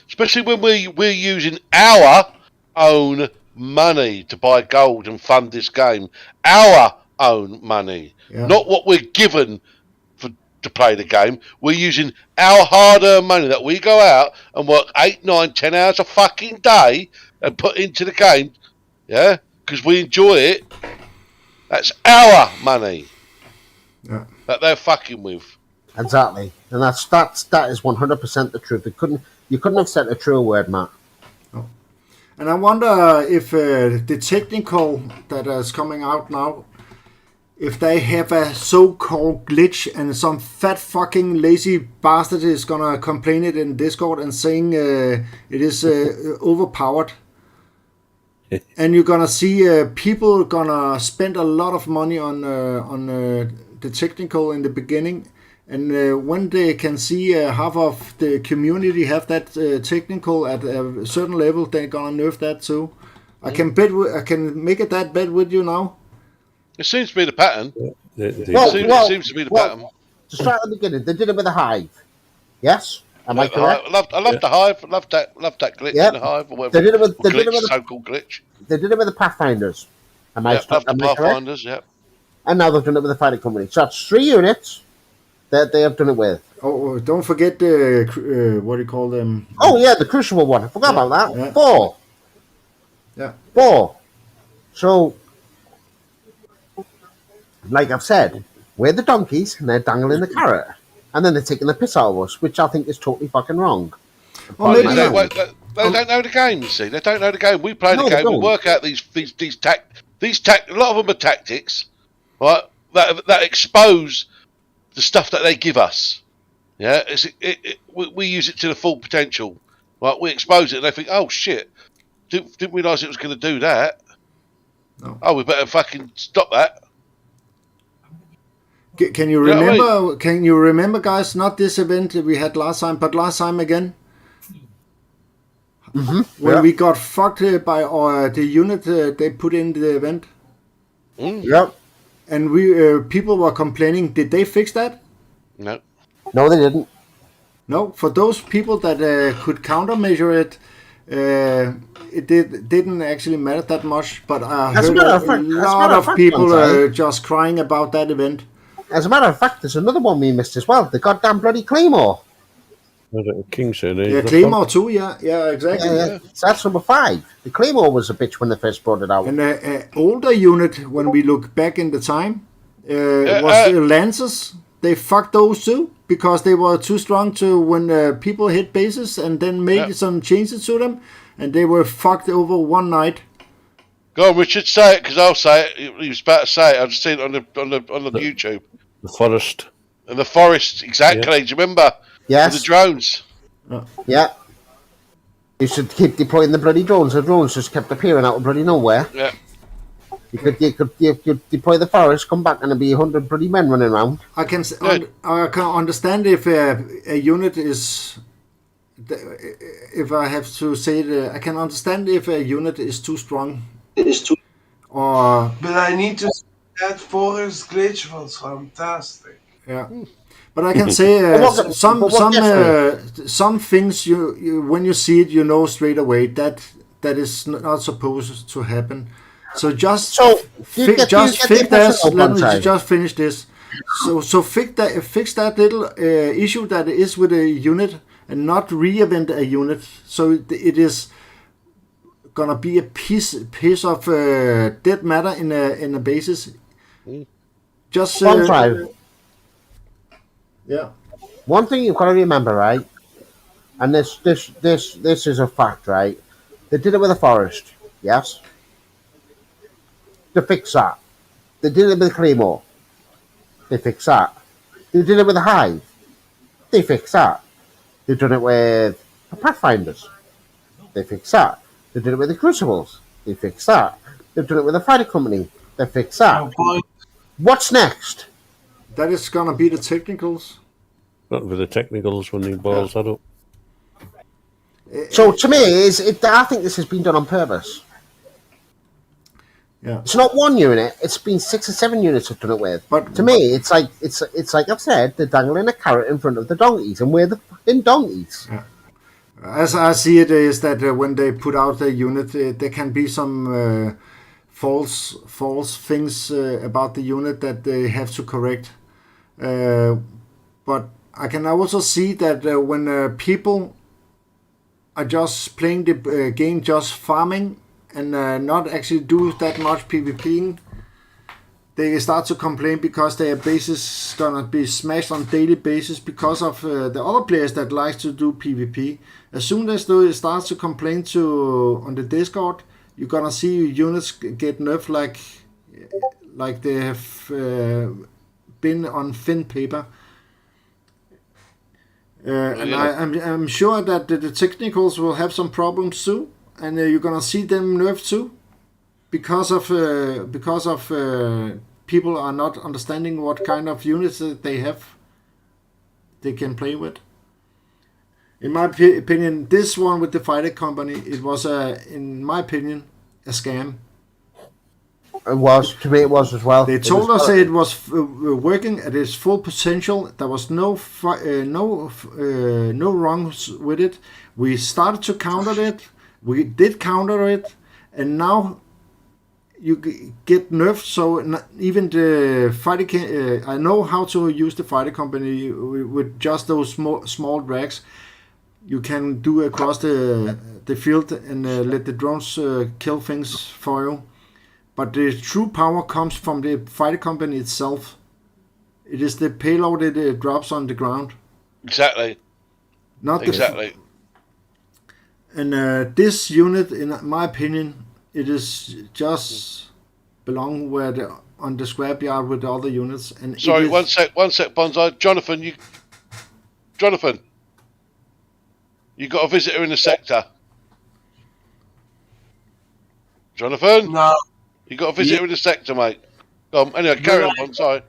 Especially when we're using our own money to buy gold and fund this game. Our own money. Yeah. Not what we're given to play the game. We're using our hard-earned money that we go out and work 8, 9, 10 hours a fucking day and put into the game, yeah, because we enjoy it. That's our money that they're fucking with. Exactly, and that is 100% the truth. You couldn't have said a truer word, Matt. Oh. And I wonder if the technical that is coming out now, if they have a so-called glitch and some fat fucking lazy bastard is gonna complain it in Discord and saying it is overpowered. And you're gonna see people gonna spend a lot of money on the technical in the beginning, and when they can see half of the community have that technical at a certain level, they're gonna nerf that too. I can make it that bet with you now. It seems to be the pattern. It seems to be the pattern. To start at the beginning, they did it with a hive. Yes, am I correct? I love the hive. Love that glitch in the hive or whatever. They did it with so-called glitch. They did it with the Pathfinders. Am I love the Pathfinders, correct? And now they've done it with the fighting company. So that's 3 units that they have done it with. Oh, don't forget the what do you call them? Oh yeah, the Crucible one. I forgot about that. Yeah. 4. Yeah. 4. So, like I've said, we're the donkeys and they're dangling the carrot. And then they're taking the piss out of us, which I think is totally fucking wrong. Well, they don't know the game, you see. They don't know the game. We play the game. We work out these a lot of them are tactics, right? That expose the stuff that they give us. Yeah, we use it to the full potential. Right? We expose it, and they think, "Oh shit, didn't realise it was going to do that." No. Oh, we better fucking stop that. Can you remember? Can you remember, guys? Not this event we had last time, but last time again. When we got fucked by the unit they put in the event. Yep. And we people were complaining. Did they fix that? No. No, they didn't. No. For those people that could countermeasure it, it didn't actually matter that much. But I heard a lot of people just crying about that event. As a matter of fact, there's another one we missed as well. The goddamn bloody Claymore. Yeah, Claymore too. Yeah, exactly. Yeah. So that's number 5. The Claymore was a bitch when they first brought it out. And an older unit, when we look back in the time, was the Lancers. They fucked those too because they were too strong to when people hit bases and then made some changes to them, and they were fucked over one night. Go on, Richard, say it because I'll say it. You was about to say it. I've just seen it on the YouTube. The forest. And the forest, exactly. Do you remember? Yes. With the drones. Yeah. You should keep deploying the bloody drones. The drones just kept appearing out of bloody nowhere. Yeah. You could deploy the forest, come back, and there'd be 100 bloody men running around. I can understand if a unit is. If I have to say it, I can understand if a unit is too strong. But I need to say that forest glitch was fantastic. Yeah. But I can say some things you when you see it, you know straight away that is not supposed to happen. So just fix that. Let me just finish this. So fix that little issue that is with a unit and not reinvent a unit. So it is gonna be a piece of dead matter in a basis. Just yeah. One thing you've got to remember, right? And this is a fact, right? They did it with the forest, yes. They fixed that. They did it with the Claymore. They fixed that. They did it with the Hive. They fixed that. They've done it with the Pathfinders. They fixed that. They did it with the Crucibles. They fixed that. They've done it with the Fighting Company. They fixed that. What's next? That is gonna be the technicals. Not with the technicals when he boils that up. So to me, I think this has been done on purpose. Yeah. It's not one unit. It's been 6 or 7 units I've done it with. But To me, it's like I've said, they're dangling a carrot in front of the donkeys, and we're the fucking donkeys. as I see it, is that when they put out the unit, there can be some false things about the unit that they have to correct. But I can also see that when people are just playing the game, just farming, and not actually do that much PvPing, they start to complain because their bases gonna be smashed on daily basis because of the other players that like to do PvP. As soon as they start to complain on the Discord, you're gonna see units get nerfed like they have been on thin paper. And I'm sure that the technicals will have some problems too, and you're gonna see them nerfed too, because of people are not understanding what kind of units that they can play with. In my opinion, this one with the fighter company, it was in my opinion, a scam. It was, to me, it was as well. They told us it was working at its full potential. There was no wrongs with it. We started to counter it. We did counter it, and now you get nerfed. So even the fighter, I know how to use the fighter company with just those small drags. You can do across the field and let the drones kill things for you. But the true power comes from the fighter company itself. It is the payload it drops on the ground. Exactly. Not exactly. And this unit, in my opinion, it is just belong on the scrapyard with the other units. And sorry, one sec, Bonsai. Jonathan, you got a visitor in the sector. Jonathan? No. You got a visitor in the sector, mate. Anyway, carry on, sorry.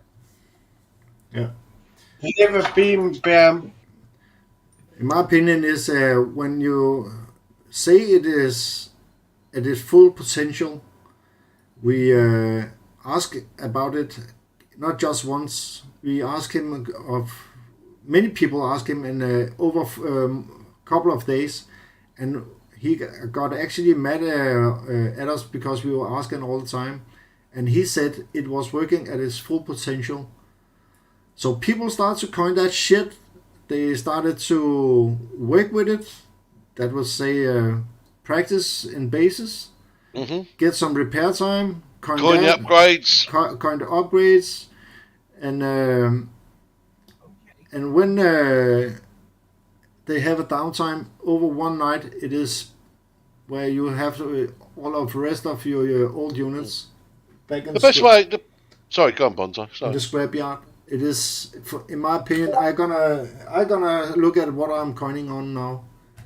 Yeah. He never been bam. In my opinion, is when you say it is at its full potential, we ask about it not just once. We ask him many people ask him in over a couple of days, and he got actually mad at us because we were asking all the time, and he said it was working at its full potential. So people start to coin that shit. They started to work with it. That was say practice in bases, get some repair time, coin the upgrades, and when they have a downtime over one night, it is where you have all of the rest of your old units back in the best way. Sorry, go on, Bonsai. In the scrapyard. It is, in my opinion, I gonna look at what I'm coining on now.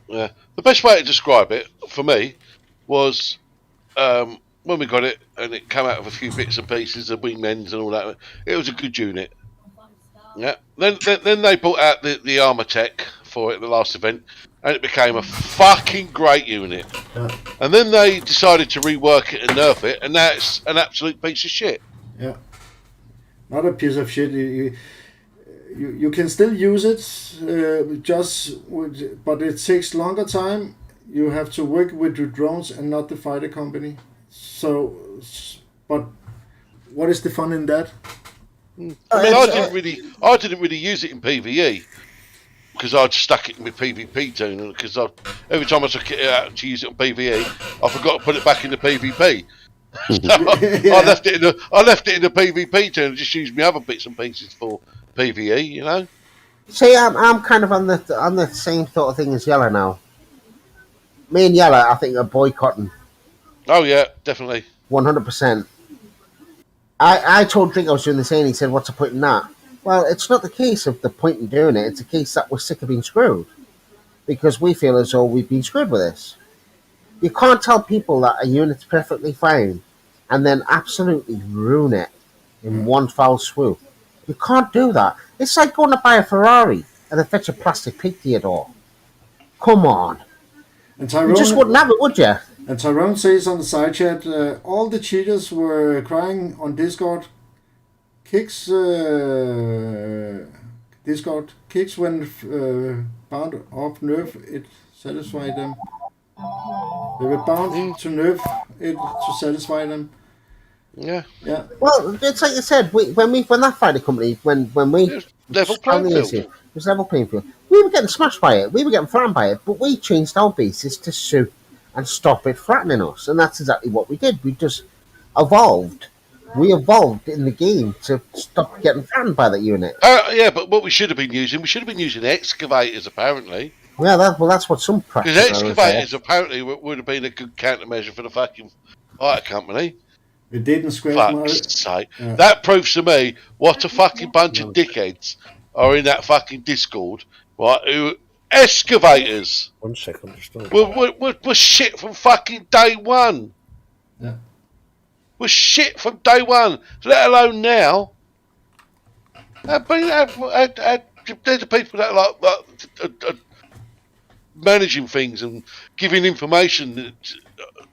Yeah, the best way to describe it for me was when we got it and it came out of a few bits and pieces, the wingmens and all that. It was a good unit. Yeah. Then they brought out the armor tech for it at the last event, and it became a fucking great unit. Yeah. And then they decided to rework it and nerf it, and now it's an absolute piece of shit. Yeah. Not a piece of shit. You can still use it, but it takes longer time. You have to work with the drones and not the fighter company. So, but what is the fun in that? I mean, I didn't really use it in PvE because I'd stuck it in my PvP tune. Because every time I took it out to use it on PvE, I forgot to put it back in the PvP. So Yeah. I left it in the PvP tune and just used my other bits and pieces for PvE. You know. See, I'm kind of on the same sort of thing as Yellow now. Me and Yellow, I think, are boycotting. Oh yeah, definitely. 100%. I told Drink I was doing the same. He said, "What's the point in that?" Well, it's not the case of the point in doing it. It's a case that we're sick of being screwed because we feel as though we've been screwed with this. You can't tell people that a unit's perfectly fine and then absolutely ruin it in one foul swoop. You can't do that. It's like going to buy a Ferrari and then fetch a plastic pig to your door. Come on. And Tyrone, You just wouldn't have it, would you? And Tyrone says on the side chat, all the cheaters were crying on Discord. Kicks Discord kicks when bound off nerf. It satisfied them. They were bound to nerf it to satisfy them. Yeah. Yeah. Well, it's like you said. When that fighting company, when we It was level playing found the field. issue, it was level playing field. We were getting smashed by it. We were getting flattened by it. But we changed our bases to suit and stop it flattening us, and that's exactly what we did. We just evolved. We evolved in the game to stop getting flattened by that unit. Yeah, but what we should have been using excavators apparently. Yeah, that's what some practice. Because excavators apparently would have been a good countermeasure for the fucking fighter company. It didn't scratch my... Fuck's sake. That proves to me what a fucking bunch of dickheads are in that fucking Discord, right? Who excavators 1 second. were shit from fucking day one. Yeah. We're shit from day one, let alone now. They're the people that are managing things and giving information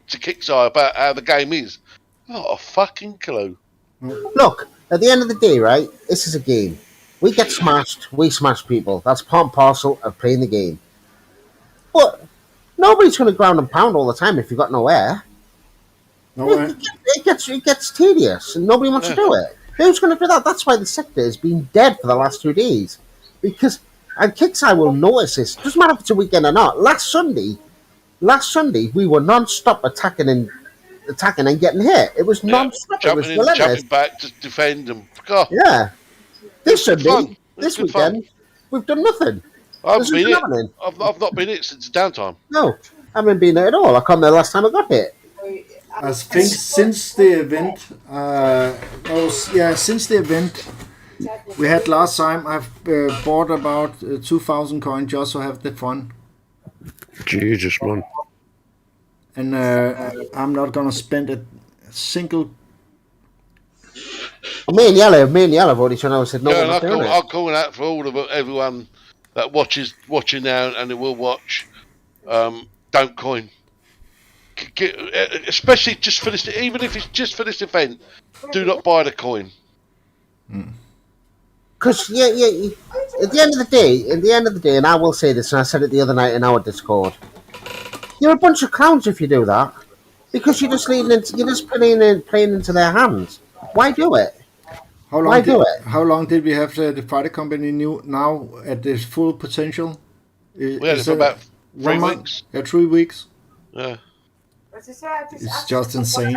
to Kickstarter about how the game is. Not a fucking clue. Look, at the end of the day, right? This is a game. We get smashed. We smash people. That's part and parcel of playing the game. But nobody's going to ground and pound all the time if you've got no air. It gets tedious, and nobody wants to do it. Who's going to do that? That's why the sector has been dead for the last 2 days. Because, and Kickstarter will notice this. Doesn't matter if it's a weekend or not. Last Sunday, we were non-stop attacking and getting hit. It was non-stop. It was relentless. Jumping back to defend them. God. Yeah. This Sunday, this weekend, we've done nothing. I've not been hit since downtime. No, I haven't been there at all. I come there last time I got hit. I think since the event, since the event we had last time, I've bought about 2,000 coins just to have the fun. Jesus, man. And I'm not gonna spend a single. Me and Yellow have already shown. I said no. Yeah, I'll call out for all of everyone that watching now and they will watch. Don't coin. Especially just for this, even if it's just for this event, do not buy the coin. Because at the end of the day, and I will say this, and I said it the other night in our Discord, you're a bunch of clowns if you do that, because you're just playing into their hands. Why do it? How long did we have the fighter company now at this full potential? We had it for about 3 weeks. Yeah, 3 weeks. Yeah. It's just insane.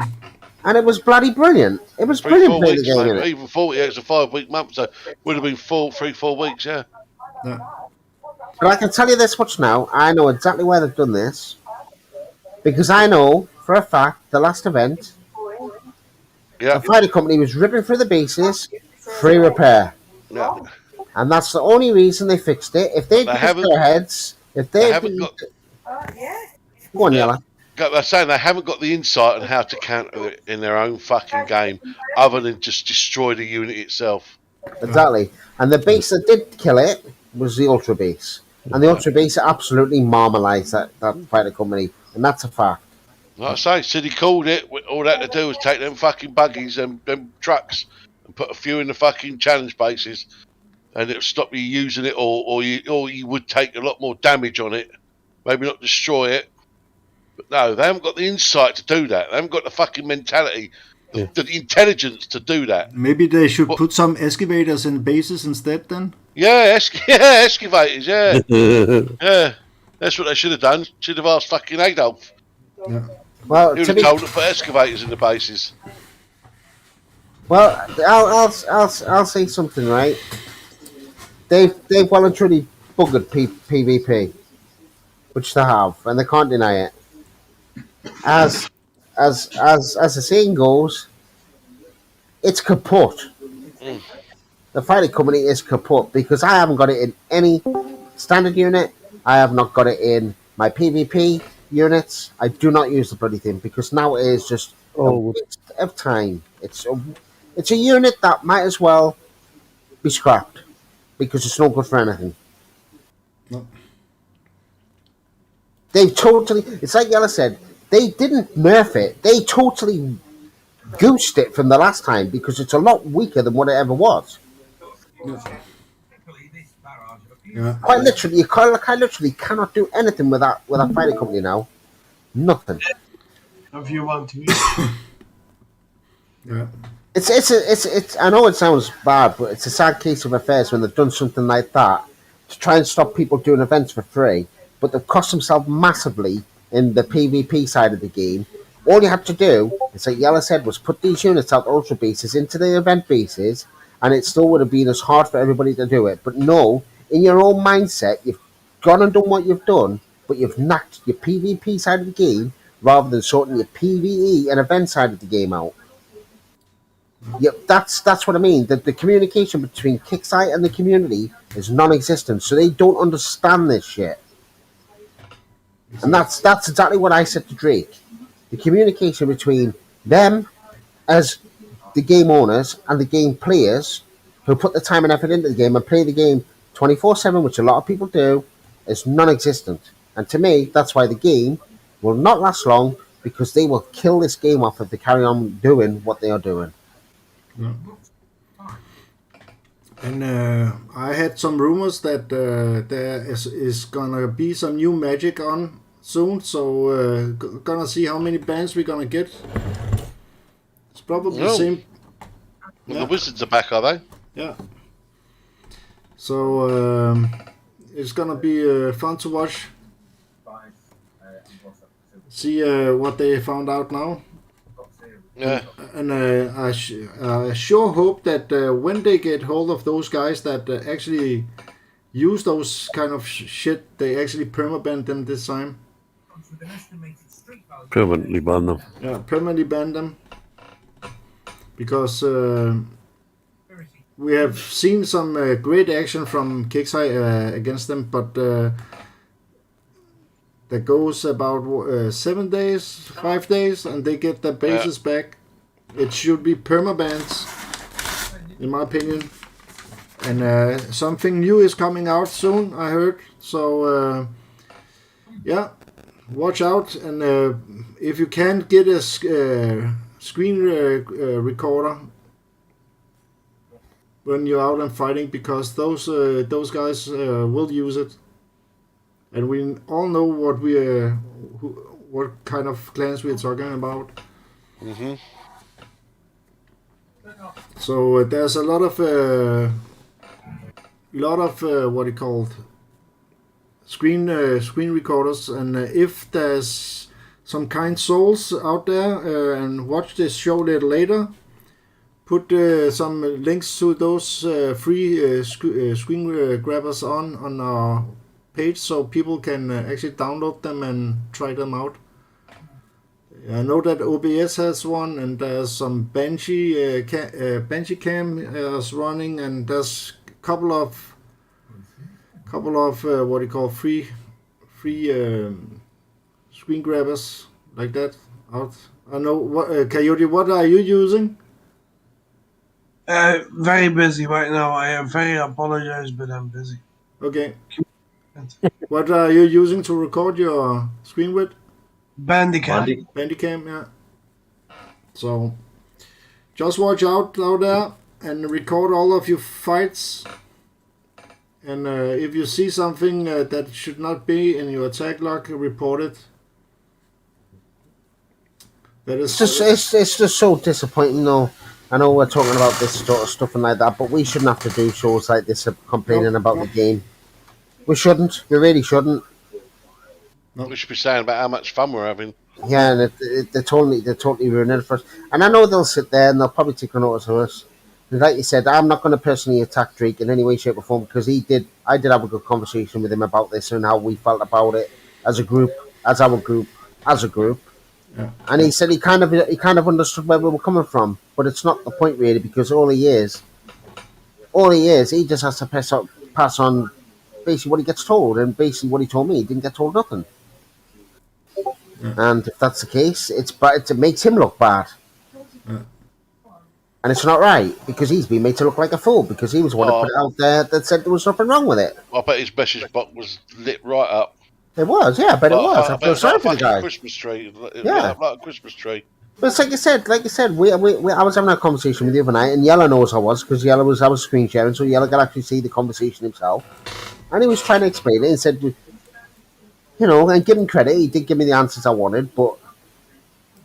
And it was bloody brilliant. It was brilliant playing the game. Mate, even 40, it's a 5-week month, so would have been 3-4 weeks, yeah. Yeah. But I can tell you this much now. I know exactly why they've done this. Because I know, for a fact, the last event, the fighter company was ripping through the bases, free repair. Yeah. And that's the only reason they fixed it. If they'd used their heads, Go on, Yella. They're saying they haven't got the insight on how to counter it in their own fucking game, other than just destroy the unit itself. Exactly. And the base that did kill it was the Ultra Base. And the Ultra Base absolutely marmalised that fighter company. And that's a fact. Like I say, City called it. All they had to do was take them fucking buggies and them trucks and put a few in the fucking challenge bases, and it'll stop you using it, or you would take a lot more damage on it. Maybe not destroy it. But no, they haven't got the insight to do that. They haven't got the fucking mentality, the intelligence to do that. Maybe they should put some excavators in bases instead then? Yeah, excavators, yeah. Yeah, that's what they should have done. Should have asked fucking Adolf. Yeah. Well, he would have told them to put excavators in the bases. Well, I'll say something, right? They've well and truly buggered PvP, which they have, and they can't deny it. As the saying goes, it's kaput. The fighting company is kaput because I haven't got it in any standard unit. I have not got it in my PvP units. I do not use the bloody thing because now it is just a waste of time. It's a unit that might as well be scrapped because it's no good for anything. No. They've totally. It's like Yella said. They didn't nerf it. They totally goosed it from the last time because it's a lot weaker than what it ever was. Yeah. Quite literally, I literally cannot do anything with that fighting company now. Nothing. If you want to. Yeah. It's. I know it sounds bad, but it's a sad case of affairs when they've done something like that to try and stop people doing events for free, but they've cost themselves massively in the PvP side of the game. All you had to do, is like Yella said, was put these units out ultra bases into the event bases, and it still would have been as hard for everybody to do it. But no, in your own mindset, you've gone and done what you've done, but you've knocked your PvP side of the game rather than sorting your PvE and event side of the game out. Yeah, that's what I mean. The communication between Kicksite and the community is non-existent, so they don't understand this shit. And that's exactly what I said to Drake. The communication between them as the game owners and the game players who put the time and effort into the game and play the game 24/7, which a lot of people do, is non-existent. And to me, that's why the game will not last long, because they will kill this game off if they carry on doing what they are doing. Yeah. And I had some rumors that there is gonna be some new magic on soon, so gonna see how many bands we're gonna get. It's probably the same. Well, the Wizards are back, are they? Yeah. So it's gonna be fun to watch. See what they found out now. Yeah. And I sure hope that when they get hold of those guys that actually use those kind of shit, they actually permaban them this time. Permanently ban them. Yeah, permanently ban them. Because we have seen some great action from Kicksai against them, but that goes about 7 days, 5 days, and they get their bases back. It should be permabans, in my opinion. And something new is coming out soon, I heard. So, yeah, watch out. And if you can get a screen recorder when you're out and fighting, because those guys will use it. And we all know what kind of clans we're talking about. Mm-hmm. So there's a lot of what you called screen recorders, and if there's some kind souls out there and watch this show a little later, put some links to those free screen grabbers on our page, so people can actually download them and try them out. I know that OBS has one, and there's some Banshee Cam is running, and there's a couple of what you call free screen grabbers like that out. I know what Coyote. What are you using? Very busy right now. I very apologize, but I'm busy. Okay. What are you using to record your screen with? Bandicam. Bandicam, yeah. So just watch out there and record all of your fights. And if you see something that should not be in your attack log, report it. That is. It's just so disappointing, though. I know we're talking about this sort of stuff and like that, but we shouldn't have to do shows like this complaining about the game. We shouldn't. We really shouldn't. We should be saying about how much fun we're having. Yeah, and they're totally ruining it for us. And I know they'll sit there and they'll probably take a notice of us. And like you said, I'm not going to personally attack Drake in any way, shape, or form, because I did have a good conversation with him about this and how we felt about it as a group, as our group, as a group. Yeah. And he said he kind of understood where we were coming from, but it's not the point really, because all he is, he just has to pass on basically what he gets told, and basically what he told me, he didn't get told nothing. Yeah. And if that's the case, it makes him look bad. Yeah. And it's not right, because he's been made to look like a fool, because he was one to put it out there that said there was nothing wrong with it. I bet his message box was lit right up. It was, yeah, but it was. I feel it's like sorry a for the fucking guy. Christmas tree. Yeah. Like a Christmas tree. But it's like you said, I was having a conversation with you the other night, and Yellow knows I was, because I was screen sharing, so Yellow could actually see the conversation himself. And he was trying to explain it and said, you know, and give him credit, he did give me the answers I wanted, but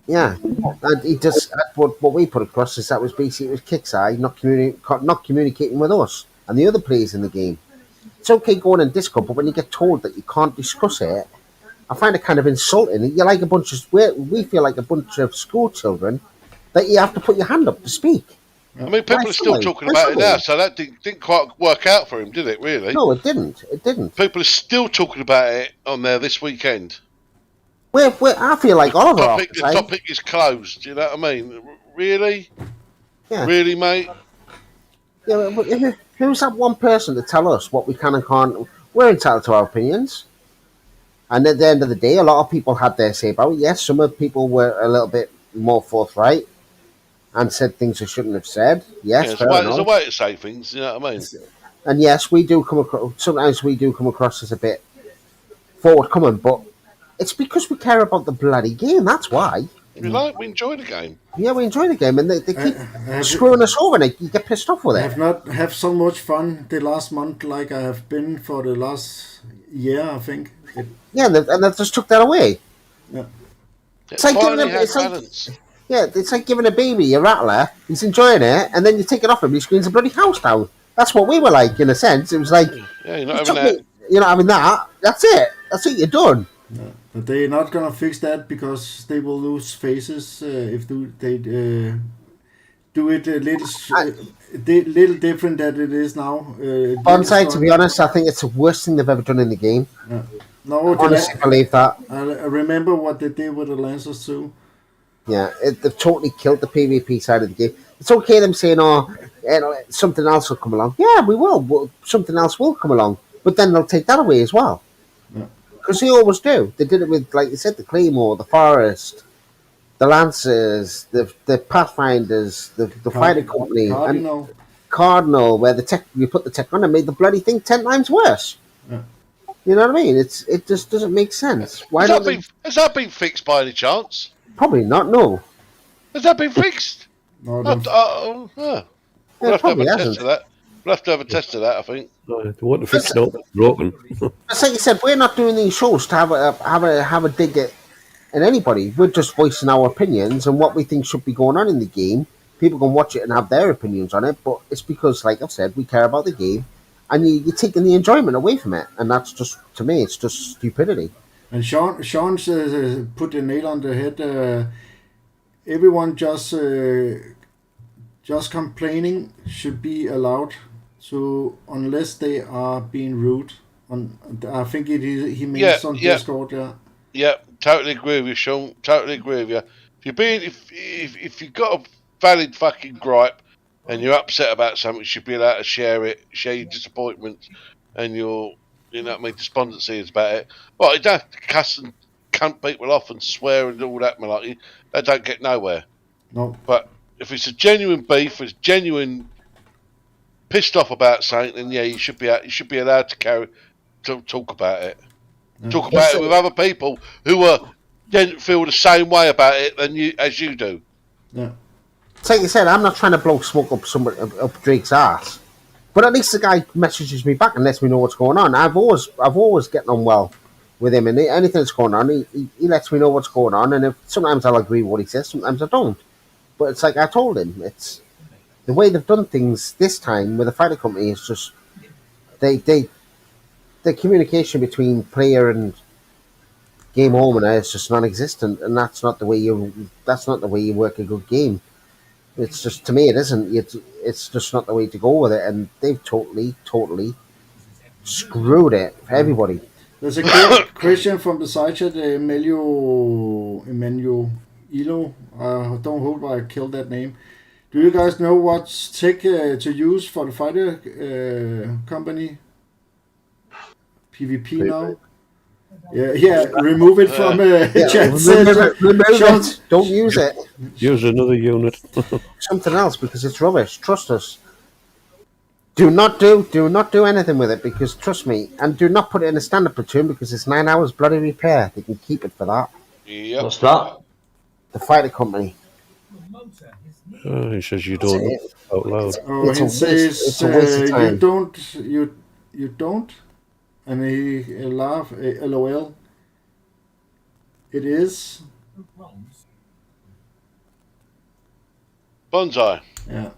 yeah, and he just what we put across is that was basically it was Kickside not communicating with us and the other players in the game. It's okay going in Discord, but when you get told that you can't discuss it, I find it kind of insulting. You're like we feel like a bunch of school children that you have to put your hand up to speak. I mean, people are still talking about it now, so that didn't quite work out for him, did it, really? No, it didn't. It didn't. People are still talking about it on there this weekend. I feel like all of the topic is closed, do you know what I mean? Really? Yeah. Really, mate? Yeah, but who's that one person to tell us what we can and can't? We're entitled to our opinions. And at the end of the day, a lot of people had their say about it. Yes, some of the people were a little bit more forthright and said things they shouldn't have said. Yes, there's a way to say things, you know what I mean? And yes, sometimes we do come across as a bit forward-coming, but it's because we care about the bloody game, that's why. We enjoy the game. Yeah, we enjoy the game, and they keep screwing us over, and you get pissed off with it. I have not have so much fun the last month like I have been for the last year, I think. Yeah, and they just took that away. Yeah. It's like giving a baby a rattler. He's enjoying it, and then you take it off him. He screams the bloody house down. That's what we were like, in a sense. It was like, you're not having that. You're not having that. That's it. That's it. You're done. No, but they're not gonna fix that because they will lose faces if they do it a little different than it is now. Bonsai, to be honest, I think it's the worst thing they've ever done in the game. Yeah. No, I honestly believe that. I remember what they did with the Lancers too. Yeah, they've totally killed the PvP side of the game. It's okay them saying, something else will come along. Yeah, we will. Something else will come along. But then they'll take that away as well. Because they always do. They did it with, like you said, the Claymore, the Forest, the Lancers, the Pathfinders, the Fighting Company, and Cardinal, where you put the tech on and made the bloody thing 10 times worse. Yeah. You know what I mean? It just doesn't make sense. Why has that been fixed by any chance? Probably not, no. Has that been fixed? No, we'll have to have a test of that. We'll have to have a test of that, I think. They want to fix it up. It's broken. It's like you said, we're not doing these shows to have a dig at anybody. We're just voicing our opinions and what we think should be going on in the game. People can watch it and have their opinions on it, but it's because, like I've said, we care about the game, and you're taking the enjoyment away from it, and that's just, to me, it's just stupidity. And Sean's put the nail on the head. Everyone just complaining should be allowed to, unless they are being rude. I think he means on Discord. Yeah, totally agree with you, Sean. Totally agree with you. If you've got a valid fucking gripe and you're upset about something, you should be allowed to share your disappointment and your, despondencies about it. Well, you don't have to cuss and cunt people off and swear and all that malarkey. They don't get nowhere. No. But if it's a genuine beef, it's genuine pissed off about something, then you should be allowed to talk about it. Yeah. Talk about it with other people who feel the same way about it as you do. Yeah. It's like you said, I'm not trying to blow smoke up Drake's ass, but at least the guy messages me back and lets me know what's going on. I've always getting on well with him, and anything that's going on, he lets me know what's going on. And sometimes I'll agree with what he says, sometimes I don't. But it's like I told him, it's the way they've done things this time with the Fighting Company is just the communication between player and game owner is just non-existent, and that's not the way you work a good game. It's just, to me, it isn't. It's just not the way to go with it, and they've totally screwed it for everybody. There's a question from the side chat, Emilio Ilo. I don't hope I killed that name. Do you guys know what tech to use for the Fighter Company? PvP now? Yeah, remove it from chat. Remove it. Don't use it. Use another unit. Something else, because it's rubbish. Trust us. Do not do anything with it because trust me, and do not put it in a standard platoon because it's 9 hours bloody repair. They can keep it for that. Yep. What's that? The fighter company. Oh, he says you don't know out loud. Oh, It's he a waste- says it's a waste of time. you don't, and he laugh. LOL. It is. Bonsai. Yeah.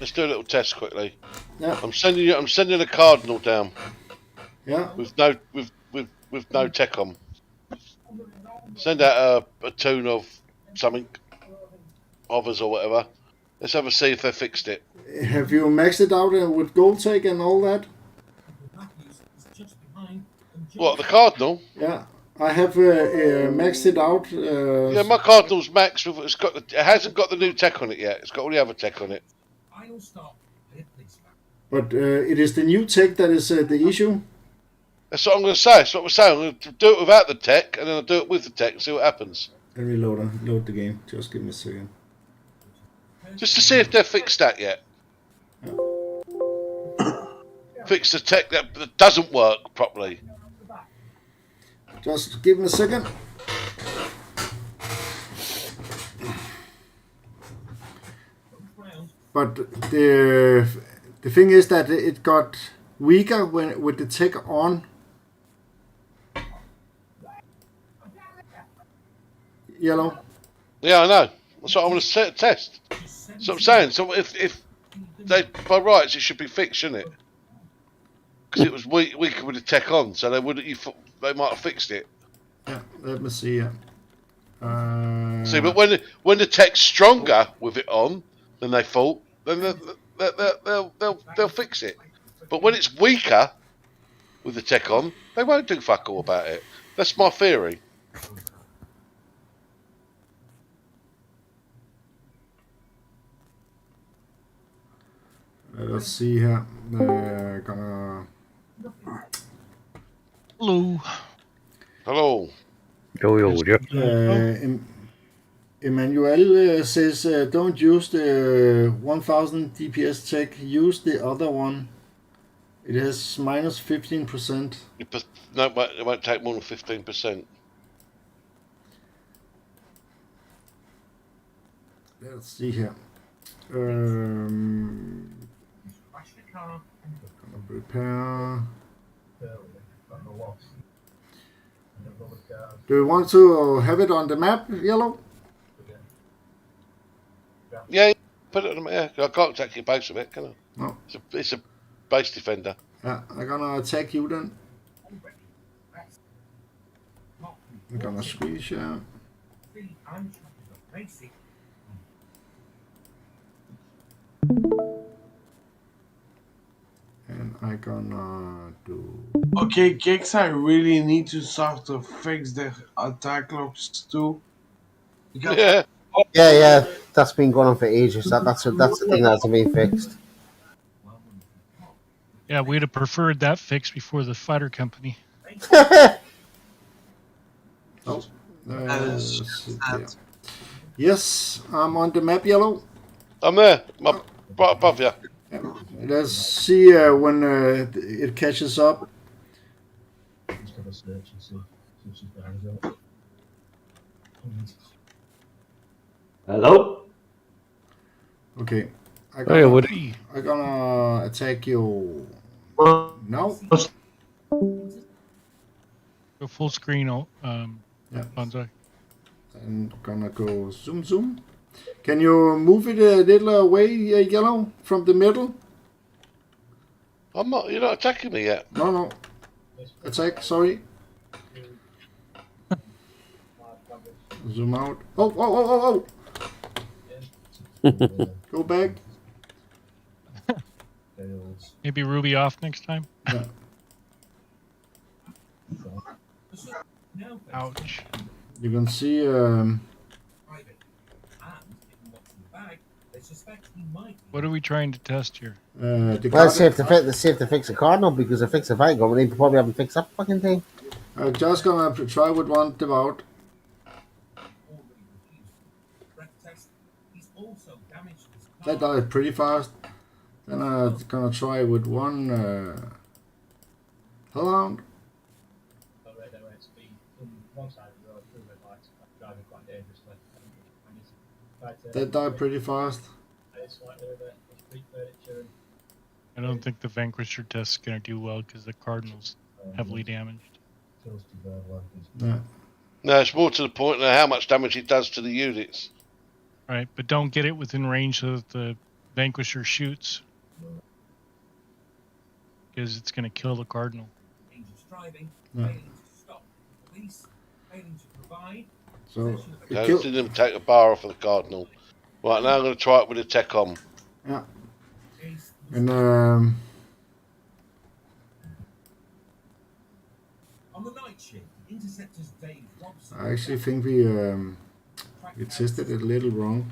Let's do a little test quickly. Yeah. I'm sending a cardinal down Yeah. with no tech on. Send out a tune of something, hovers or whatever. Let's have a see if they fixed it. Have you maxed it out with gold take and all that? What, the cardinal? Yeah. I have maxed it out. Yeah, my cardinal's maxed. It hasn't got the new tech on it yet. It's got all the other tech on it. But it is the new tech that is the issue. That's what I'm going to say. That's what we're saying. I'm going to do it without the tech, and then I'll do it with the tech and see what happens. Let me load the game. Just give me a second. Just to see if they've fixed that yet. Fix the tech that doesn't work properly. Just give me a second. But the thing is that it got weaker with the tech on. Yellow. Yeah, I know. That's what I'm going to test. That's what I'm saying. So if they by rights it should be fixed, shouldn't it? Because it was weaker with the tech on, so they might have fixed it. Yeah, let me see. See, but when the tech's stronger with it on than they thought, then they'll fix it. But when it's weaker with the tech on, they won't do fuck all about it. That's my theory. Let's see here. Gonna. Hello. Hello. Yo, yeah. Emmanuel says don't use the 1000 DPS tech. Use the other one. It has minus 15%. No, it won't take more than 15%. Let's see here. Gonna prepare. Do you want to have it on the map, Yellow? Yeah, put it on the map. Yeah, I can't take your base of it, can I? No. It's a base defender. Yeah, I'm gonna attack you then. I'm gonna squeeze you. And I'm gonna do. Okay, Gex, I really need to start to fix the attack logs too. Because Yeah. Yeah, that's been going on for ages. That's the thing that hasn't been fixed. Yeah, we'd have preferred that fixed before the fighter company. Oh, that is sad. yes, I'm on the map, Yellow. I'm there. I'm right above you. Yeah. Let's see when it catches up. Hello? Okay. I'm Hey, gonna, what? I'm gonna attack you. No. Go full screen, Yeah. Bonsai. And gonna go zoom. Can you move it a little away, Yellow, from the middle? I'm not. You're not attacking me yet. No. Attack, sorry. Zoom out. Oh. Go back. Maybe Ruby off next time. Yeah. Ouch. You can see What are we trying to test here? the Well, card. see if they fix the cardinal because they fix the fighter company. They probably haven't fixed that fucking thing. I'm just gonna try with one devout. That died pretty fast. Then I'm gonna try with one hellhound. They die pretty fast. I don't think the Vanquisher test is going to do well because the Cardinal's heavily damaged. Yeah. No, it's more to the point of how much damage it does to the units. Right, but don't get it within range so that the Vanquisher shoots. Because it's going to kill the Cardinal. Yeah. So it Okay, killed. didn't even take a bar off of the Cardinal. Right, now I'm going to try it with the tech on. Yeah. And I actually think we tested it a little wrong.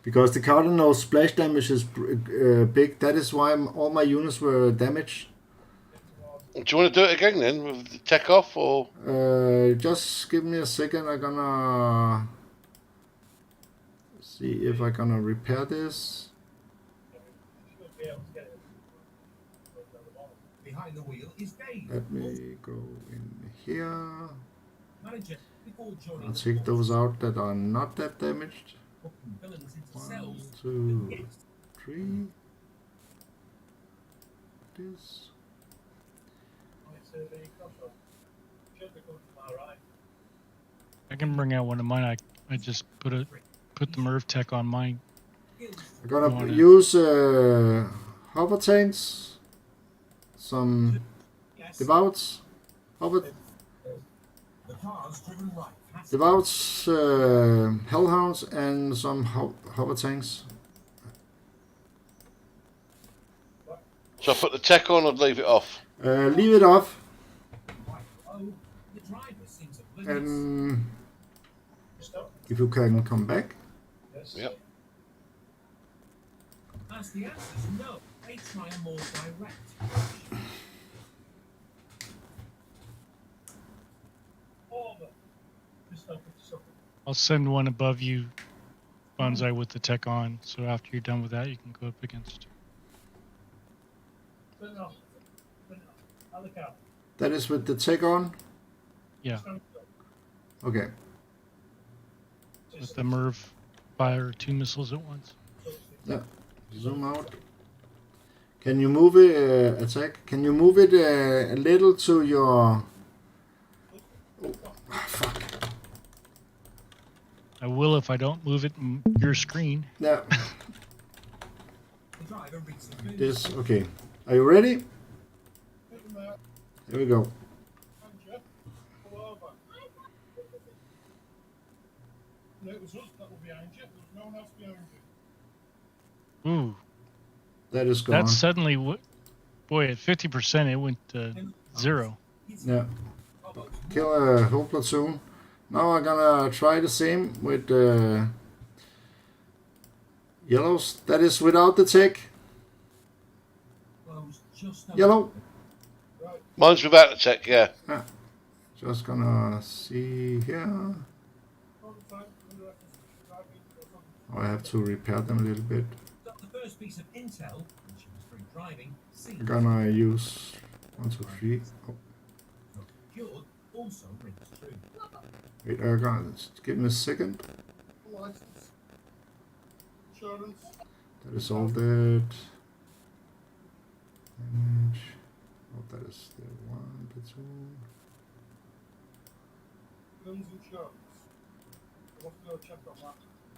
Because the Cardinal splash damage is big. That is why all my units were damaged. Do you want to do it again then with the tech off, or Just give me a second. I'm gonna see if I'm gonna repair this. Let me go in here. I'll take those out that are not that damaged. 1, 2, 3. This. I can bring out one of mine. I just put the Merv tech on mine. I'm gonna use hover tanks, some devouts, hellhounds, and some hover tanks. so I put the tech on or leave it off? Leave it off. And if you can come back. Yep. As the answer is no, they try a more direct. I'll send one above you, Bonsai, with the tech on. So after you're done with that, you can go up against. That is with the tech on? Yeah. Okay. Let the Merv fire 2 missiles at once. Yeah. Zoom out. Can you move it, attack? Can you move it a little to your... Oh, fuck. I will if I don't move it in your screen. Yeah. This, okay. Are you ready? Here we go. Ooh. That is gone. That's suddenly, boy, at 50%, it went to 0. Yeah. Kill a whole platoon. Now I'm gonna try the same with yellows. That is without the tech. Yellow. Mine's without the tech, yeah. Just gonna see here. Oh, I have to repair them a little bit. I'm gonna use 1, 2, 3. Oh. Wait, give me a second. That is all that. Damage. Oh, that is the 1 platoon.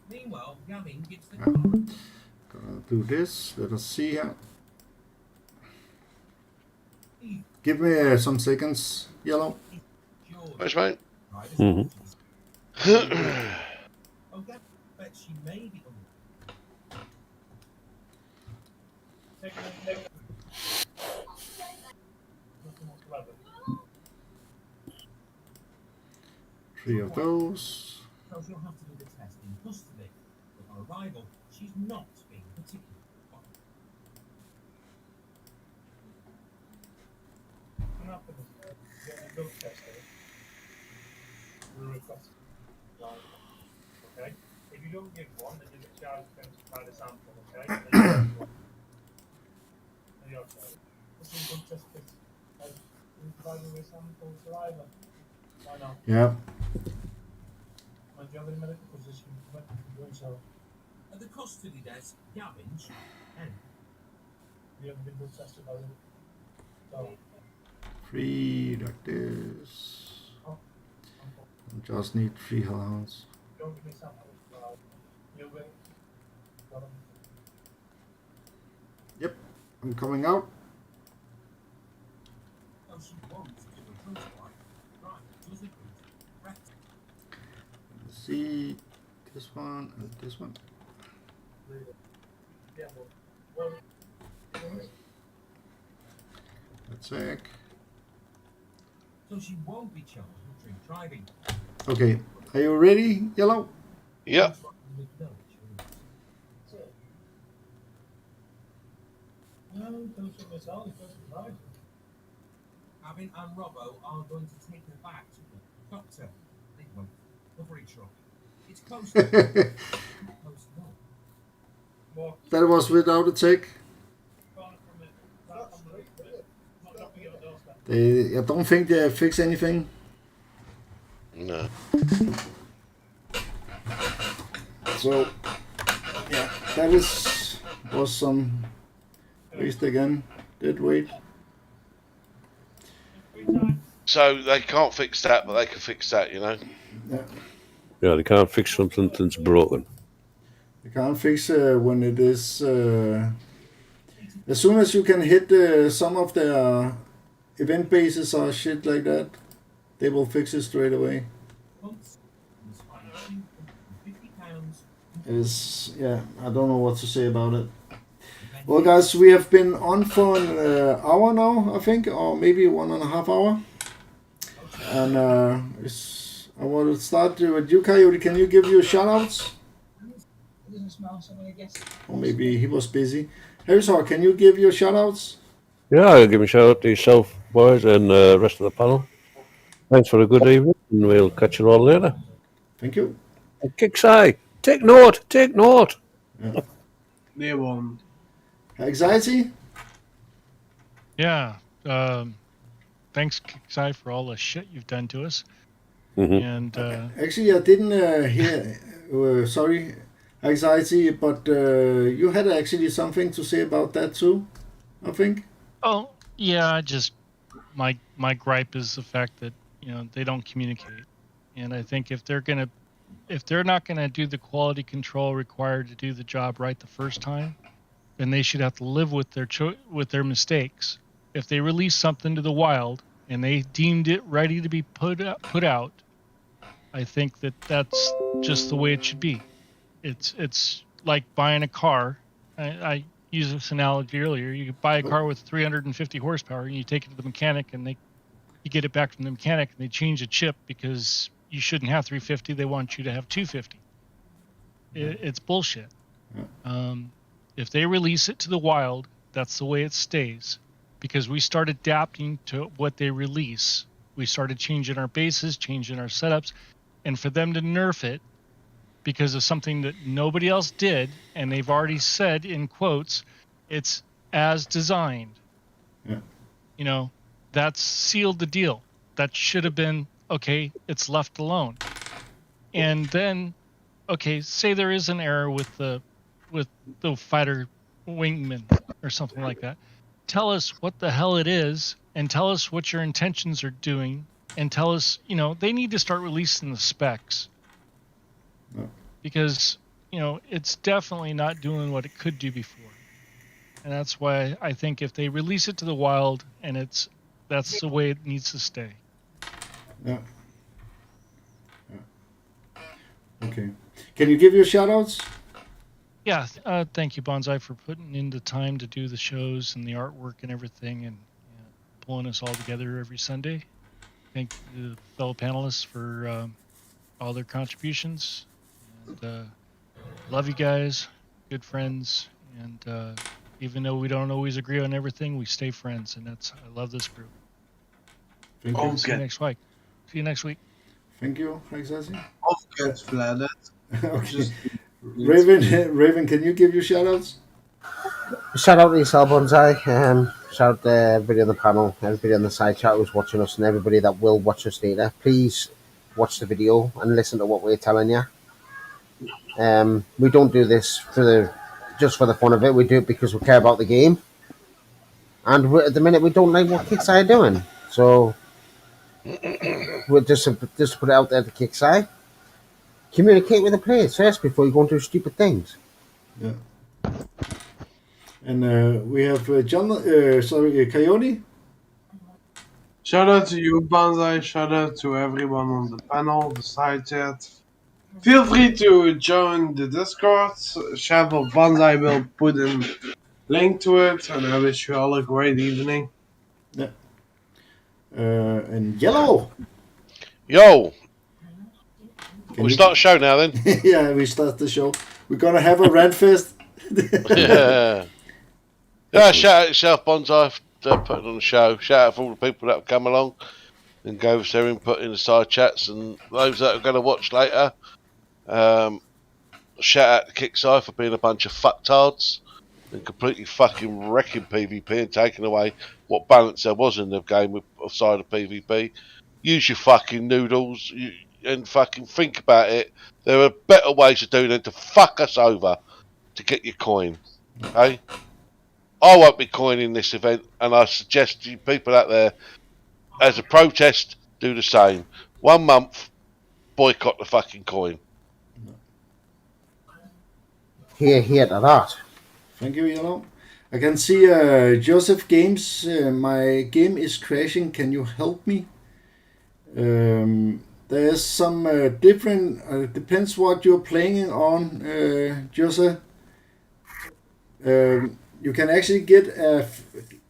Meanwhile, Yamin gets the Gonna do this. Let us see here. Give me some seconds, yellow. Where's mine? Mm-hmm. but she may be 3 of those. Because you'll have to do the test in custody. Upon arrival, she's not being particularly Okay. If you don't give one, then you get charged by the sample. Okay. Yeah. At the custody desk, Gavin, and 3 like this. Just need 3 hellhounds. Yep, I'm coming out. Let's see this one and this one. Attack. so she won't be charged with drink driving. Okay, are you ready, Yellow? Yep. Gavin and Robbo are going to take her back to the doctor. They won't. Recovery truck. It's close. Close enough. That was without a tick. I don't think they fix anything. No. So, yeah, that was some waste again. Dead weight. So they can't fix that, but they can fix that, you know. Yeah, they can't fix something that's broken. You can't fix when it is. As soon as you can hit some of their event bases or shit like that, they will fix it straight away. Yeah, I don't know what to say about it. Well, guys, we have been on for an hour now, I think, or maybe 1.5 hours. And I want to start with you, Coyote. Can you give your shout-outs? Or maybe he was busy. Harrison, can you give your shout-outs? Yeah, I'll give a shout out to yourself, boys, and the rest of the panel. Thanks for a good evening, and we'll catch you all later. Thank you. And Kickside, take note, take note. Yeah. They won't. Anxiety? Yeah. Thanks, Kickside, for all the shit you've done to us. Mhm. And Actually, I didn't hear. Sorry, Anxiety, but you had actually something to say about that too, I think. oh yeah, just my gripe is the fact that they don't communicate, and I think if they're not gonna do the quality control required to do the job right the first time, then they should have to live with their mistakes. If they release something to the wild and they deemed it ready to be put out, I think that's just the way it should be. It's like buying a car. I used this analogy earlier. You could buy a car with 350 horsepower and you take it to the mechanic and you get it back from the mechanic and they change a chip because you shouldn't have 350. They want you to have 250. It's bullshit. If they release it to the wild, that's the way it stays. Because we start adapting to what they release. We started changing our bases, changing our setups, and for them to nerf it because of something that nobody else did, and they've already said in quotes, it's as designed. Yeah. That's sealed the deal. That should have been, okay, it's left alone. And then, okay, say there is an error with the fighter wingman or something like that. Tell us what the hell it is and tell us what your intentions are doing and tell us, they need to start releasing the specs. No. Because, it's definitely not doing what it could do before. And that's why I think if they release it to the wild and that's the way it needs to stay. Yeah. Okay. Can you give your shout-outs? Yeah, thank you, Bonsai, for putting in the time to do the shows and the artwork and everything and pulling us all together every Sunday. Thank the fellow panelists for all their contributions. And love you guys, good friends. And even though we don't always agree on everything, we stay friends. And I love this group. Thank you. See you next week. See you next week. Thank you, Anxiety. Gets flattered. Okay. Raven, can you give your shout-outs? Shout out to yourself, Bonsai. Shout out to everybody on the panel, everybody on the side chat who's watching us, and everybody that will watch us later. Please watch the video and listen to what we're telling you. We don't do this just for the fun of it. We do it because we care about the game. And at the minute, we don't like what Kickside are doing. So we'll just put it out there to Kickside. Communicate with the players first before you go and do stupid things. Yeah. And we have Coyote. Shout out to you, Banzai. Shout out to everyone on the panel, the side chat. Feel free to join the Discord. Chef of Banzai will put in link to it, and I wish you all a great evening. Yeah. And Yellow. Yo. We start the show now then. Yeah, we start the show. We're gonna have a rant fest. Yeah. Yeah, shout out yourself, Bonsai, for putting on the show. Shout out for all the people that have come along and gave us their input in the side chats, and those that are going to watch later. Shout out to Kickside for being a bunch of fucktards and completely fucking wrecking PvP and taking away what balance there was in the game of side of PvP. Use your fucking noodles and fucking think about it. There are better ways of doing it than to fuck us over to get your coin. Okay? I won't be coining this event, and I suggest you people out there, as a protest, do the same. 1 month, boycott the fucking coin. Hear to that. Thank you, Yellow. I can see Joseph Games. My game is crashing. Can you help me? There's some different. Depends what you're playing on, Joseph. You can actually get a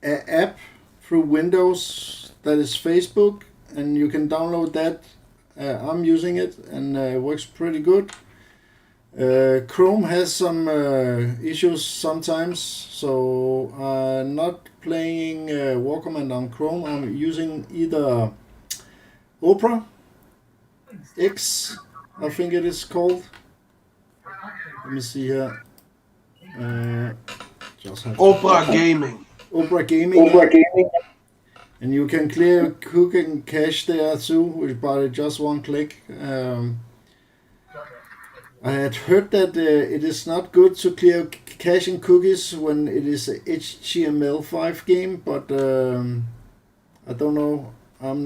app through Windows that is Facebook, and you can download that. I'm using it, and it works pretty good. Chrome has some issues sometimes, so I'm not playing War Command on Chrome. I'm using either Opera X, I think it is called. Let me see here. Opera Gaming. Opera Gaming. And you can clear cooking cache there too, by just one click. I had heard that it is not good to clear cache and cookies when it is a HTML5 game, but I don't know. I'm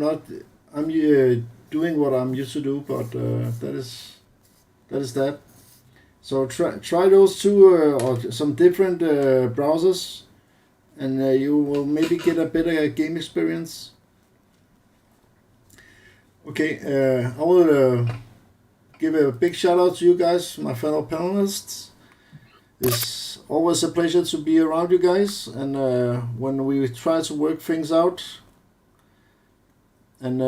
doing what I'm used to do, but that is that. So try those two or some different browsers, and you will maybe get a better game experience. Okay, I will give a big shout out to you guys, my fellow panelists. It's always a pleasure to be around you guys, and when we try to work things out. And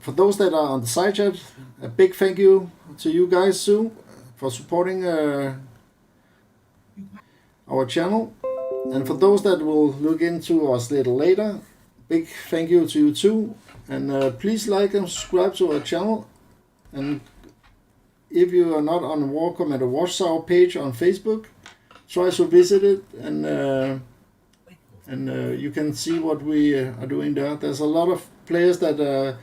for those that are on the side chat, a big thank you to you guys too for supporting our channel. And for those that will look into us a little later, big thank you to you too. And please like and subscribe to our channel. And if you are not on War Command or Watchtower page on Facebook, try to visit it, and you can see what we are doing there. There's a lot of players that are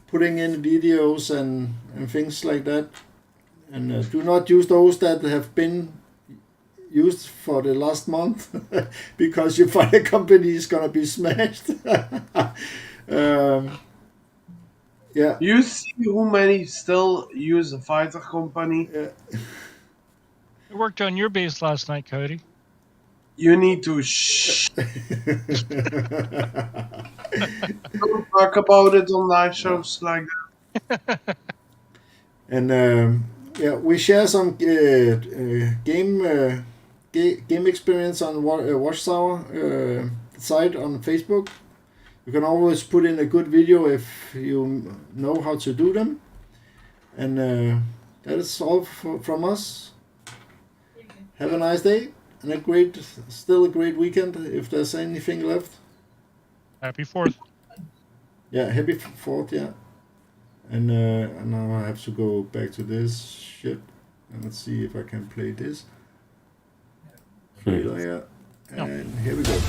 putting in videos and things like that. And do not use those that have been used for the last month because you find a company is going to be smashed. Yeah. You see how many still use a fighter company? I worked on your base last night, Cody. You need to shh. Don't talk about it on live shows like that. And yeah, we share some game experience on Watchtower site on Facebook. You can always put in a good video if you know how to do them. And that is all from us. Have a nice day and still a great weekend if there's anything left. Happy 4th. Yeah, happy 4th, yeah. And now I have to go back to this shit. And let's see if I can play this. Yeah. And here we go.